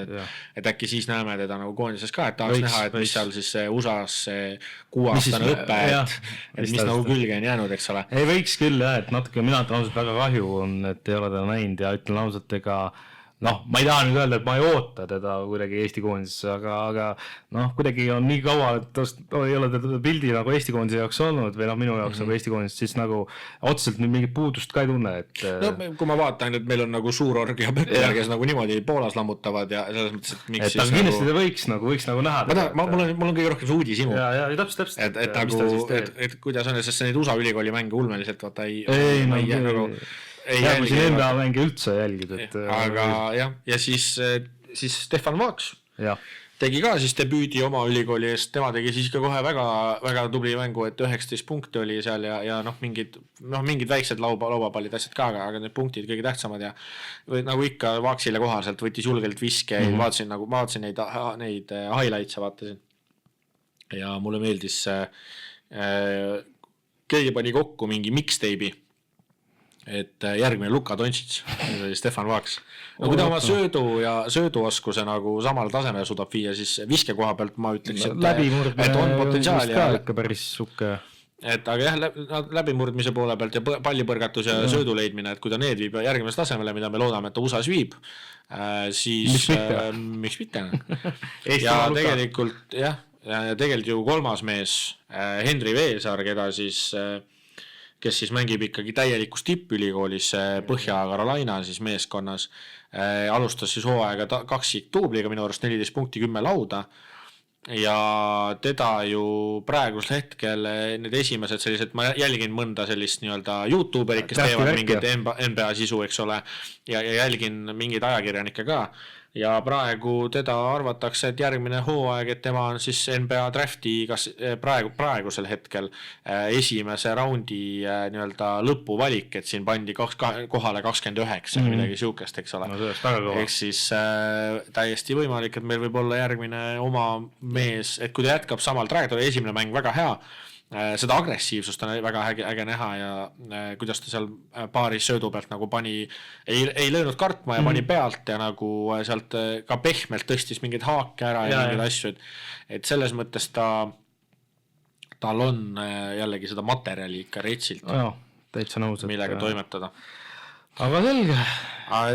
et äkki siis näeme teda nagu koondises ka, et tahaks näha, et mis seal siis USA-s 6-aastane õpe, et mis nagu külge on jäänud, eks ole. Ei võiks küll jah, et natuke mina ütlen ausalt väga kahju on, et ei ole teda näinud ja ütlen ausalt, ega ma ei taha nüüd öelda, et ma ei oota teda kuidagi Eesti koondisse, aga kuidagi on nii kaua, et ei ole teda pildi nagu Eesti koondise jaoks olnud või minu jaoks nagu Eesti koondis, siis nagu otseselt nüüd mingit puudust ka ei tunne, et kui ma vaatan, et meil on nagu suur org ja Pökler, kes nagu niimoodi Poolas lammutavad ja selles mõttes, et miks siis kindlasti ta võiks nagu näha mul on kõige rohkem see uudishimu täpselt et kuidas on, sest neid USA ülikooli mänge ulmeliselt vaata ma siin NBA mänge üldse jälgid, aga jah, ja siis Stefan Vaaks tegi ka siis debüüdi oma ülikooli eest, tema tegi siis ka kohe väga tubli mängu, et 19 punkti oli seal ja mingid väiksed laubapallid asjad ka, aga need punktid kõige tähtsamad ja nagu ikka Vaaksile kohaselt võttis julgelt viske ja vaatasin neid highlights'e vaatasin ja mulle meeldis keegi pani kokku mingi mixtape'i, et järgmine Luka Doncic, Stefan Vaaks. Kui ta oma sööduoskuse nagu samal tasemel suudab viia, siis viske koha pealt ma ütleks, et on potentsiaali. Ikka päris sukke. Et aga jah, läbimurdmise poole pealt ja pallipõrgatus ja söödu leidmine, et kui ta need viib järgmist tasemele, mida me loodame, et ta USAs viib, siis miks mitte. Ja tegelikult ju 3. mees Henri Veesaar, kes siis mängib ikkagi täielikus tippülikoolis Põhja-Carolina siis meeskonnas, alustas siis hooaega kaksiktuubliga minu arust 14 punkti 10 lauda ja teda ju praegusel hetkel need esimesed sellised, ma jälgin mõnda sellist nii-öelda YouTuberit, kes teevad mingit NBA sisu, eks ole, ja jälgin mingeid ajakirjanikke ka. Ja praegu teda arvatakse, et järgmine hooaeg, et tema on siis NBA drafti kas praegusel hetkel esimese raundi nii-öelda lõpuvalik, et siin pandi kohale 29 midagi siukest, eks ole. Eks siis täiesti võimalik, et meil võib olla järgmine oma mees, et kui ta jätkab samal trajektooril, esimene mäng väga hea, seda agressiivsust on väga äge näha ja kuidas ta seal paaris söödu pealt nagu ei löönud kartma ja pani pealt ja nagu sealt ka pehmelt tõstis mingeid haake ära ja mingeid asju, et selles mõttes tal on jällegi seda materjali ikka retsilt, millega toimetada. Aga selge.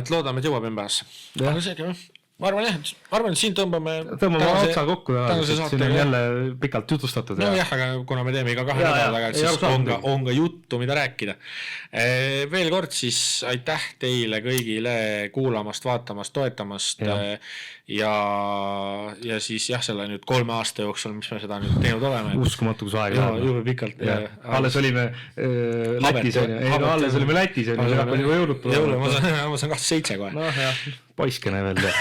Et loodame, et jõuab NBA-sse. Aga seega ma arvan, et siin tõmbame otsa kokku siin on jälle pikalt jutustatud. No jah, aga kuna me teeme iga 2 nädala taga, et siis on ka juttu, mida rääkida. Veel kord siis aitäh teile kõigile kuulamast, vaatamast, toetamast ja siis selle nüüd 3 aasta jooksul, mis me seda nüüd teinud oleme. Uskumatu, kus aega. Jube pikalt. Alles olime Lätis, alles olime Lätis, ma saan 27 kohe. Noh jah, poiskene veel tead.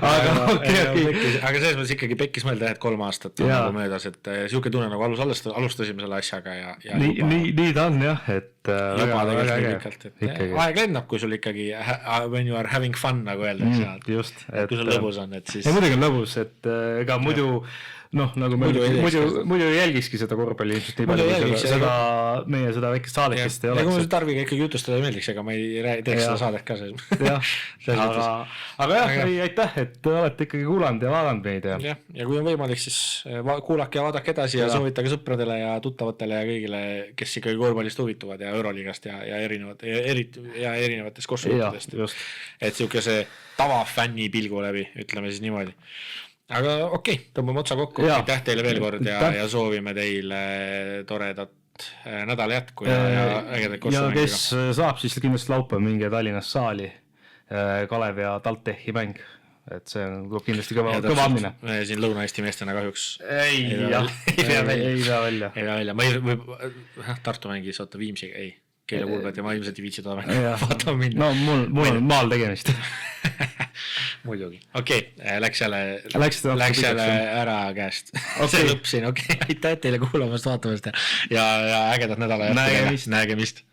aga okei. aga selles mõttes ikkagi pekkis mõelda, et 3 aastat on nagu möödas, et siuke tunne nagu alustasime selle asjaga ja nii ta on jah, et juba tegelikult pikalt, et aeg lennab, kui sul ikkagi when you are having fun nagu öeldakse, just, et kui sul lõbus on, et siis muidugi on lõbus, et ega muidu noh, nagu muidu ei jälgikski seda korvpalli ilmselt nii palju, kui seda meie seda väikest saadekest ei oleks. Kui Tarviga ikkagi jutustada ei meeldiks, ega ma ei teeks seda saadet ka aga jah, aitäh, et olete ikkagi kuulanud ja vaadanud meid ja kui on võimalik, siis kuulake ja vaadake edasi ja soovitage sõpradele ja tuttavatele ja kõigile, kes ikkagi korvpallist huvituvad ja Euroliigast ja erinevatest kossujutudest, et siukese tavafänni pilgu läbi, ütleme siis niimoodi. Aga okei, tõmbame otsa kokku, aitäh teile veel kord ja soovime teile toredat nädala jätku ja ägedaid kossumängiga. Ja kes saab, siis kindlasti laupäev mingi Tallinnas saali Kalev ja Taltechi mäng, et see tuleb kindlasti kõva andmine. Siin Lõuna-Eesti meestena kahjuks ei pea välja. Tartu mängis, oota Viimsiga, ei, Keila Kulbet ja ma ilmselt ei viitsi toda mängu, vaatame minna. No mul on maal tegemist. Muidugi, okei, läks jälle ära käest. See lõpp siin, okei, aitäh teile kuulamast, vaatamast ja ägedat nädala jätku. Nägemist.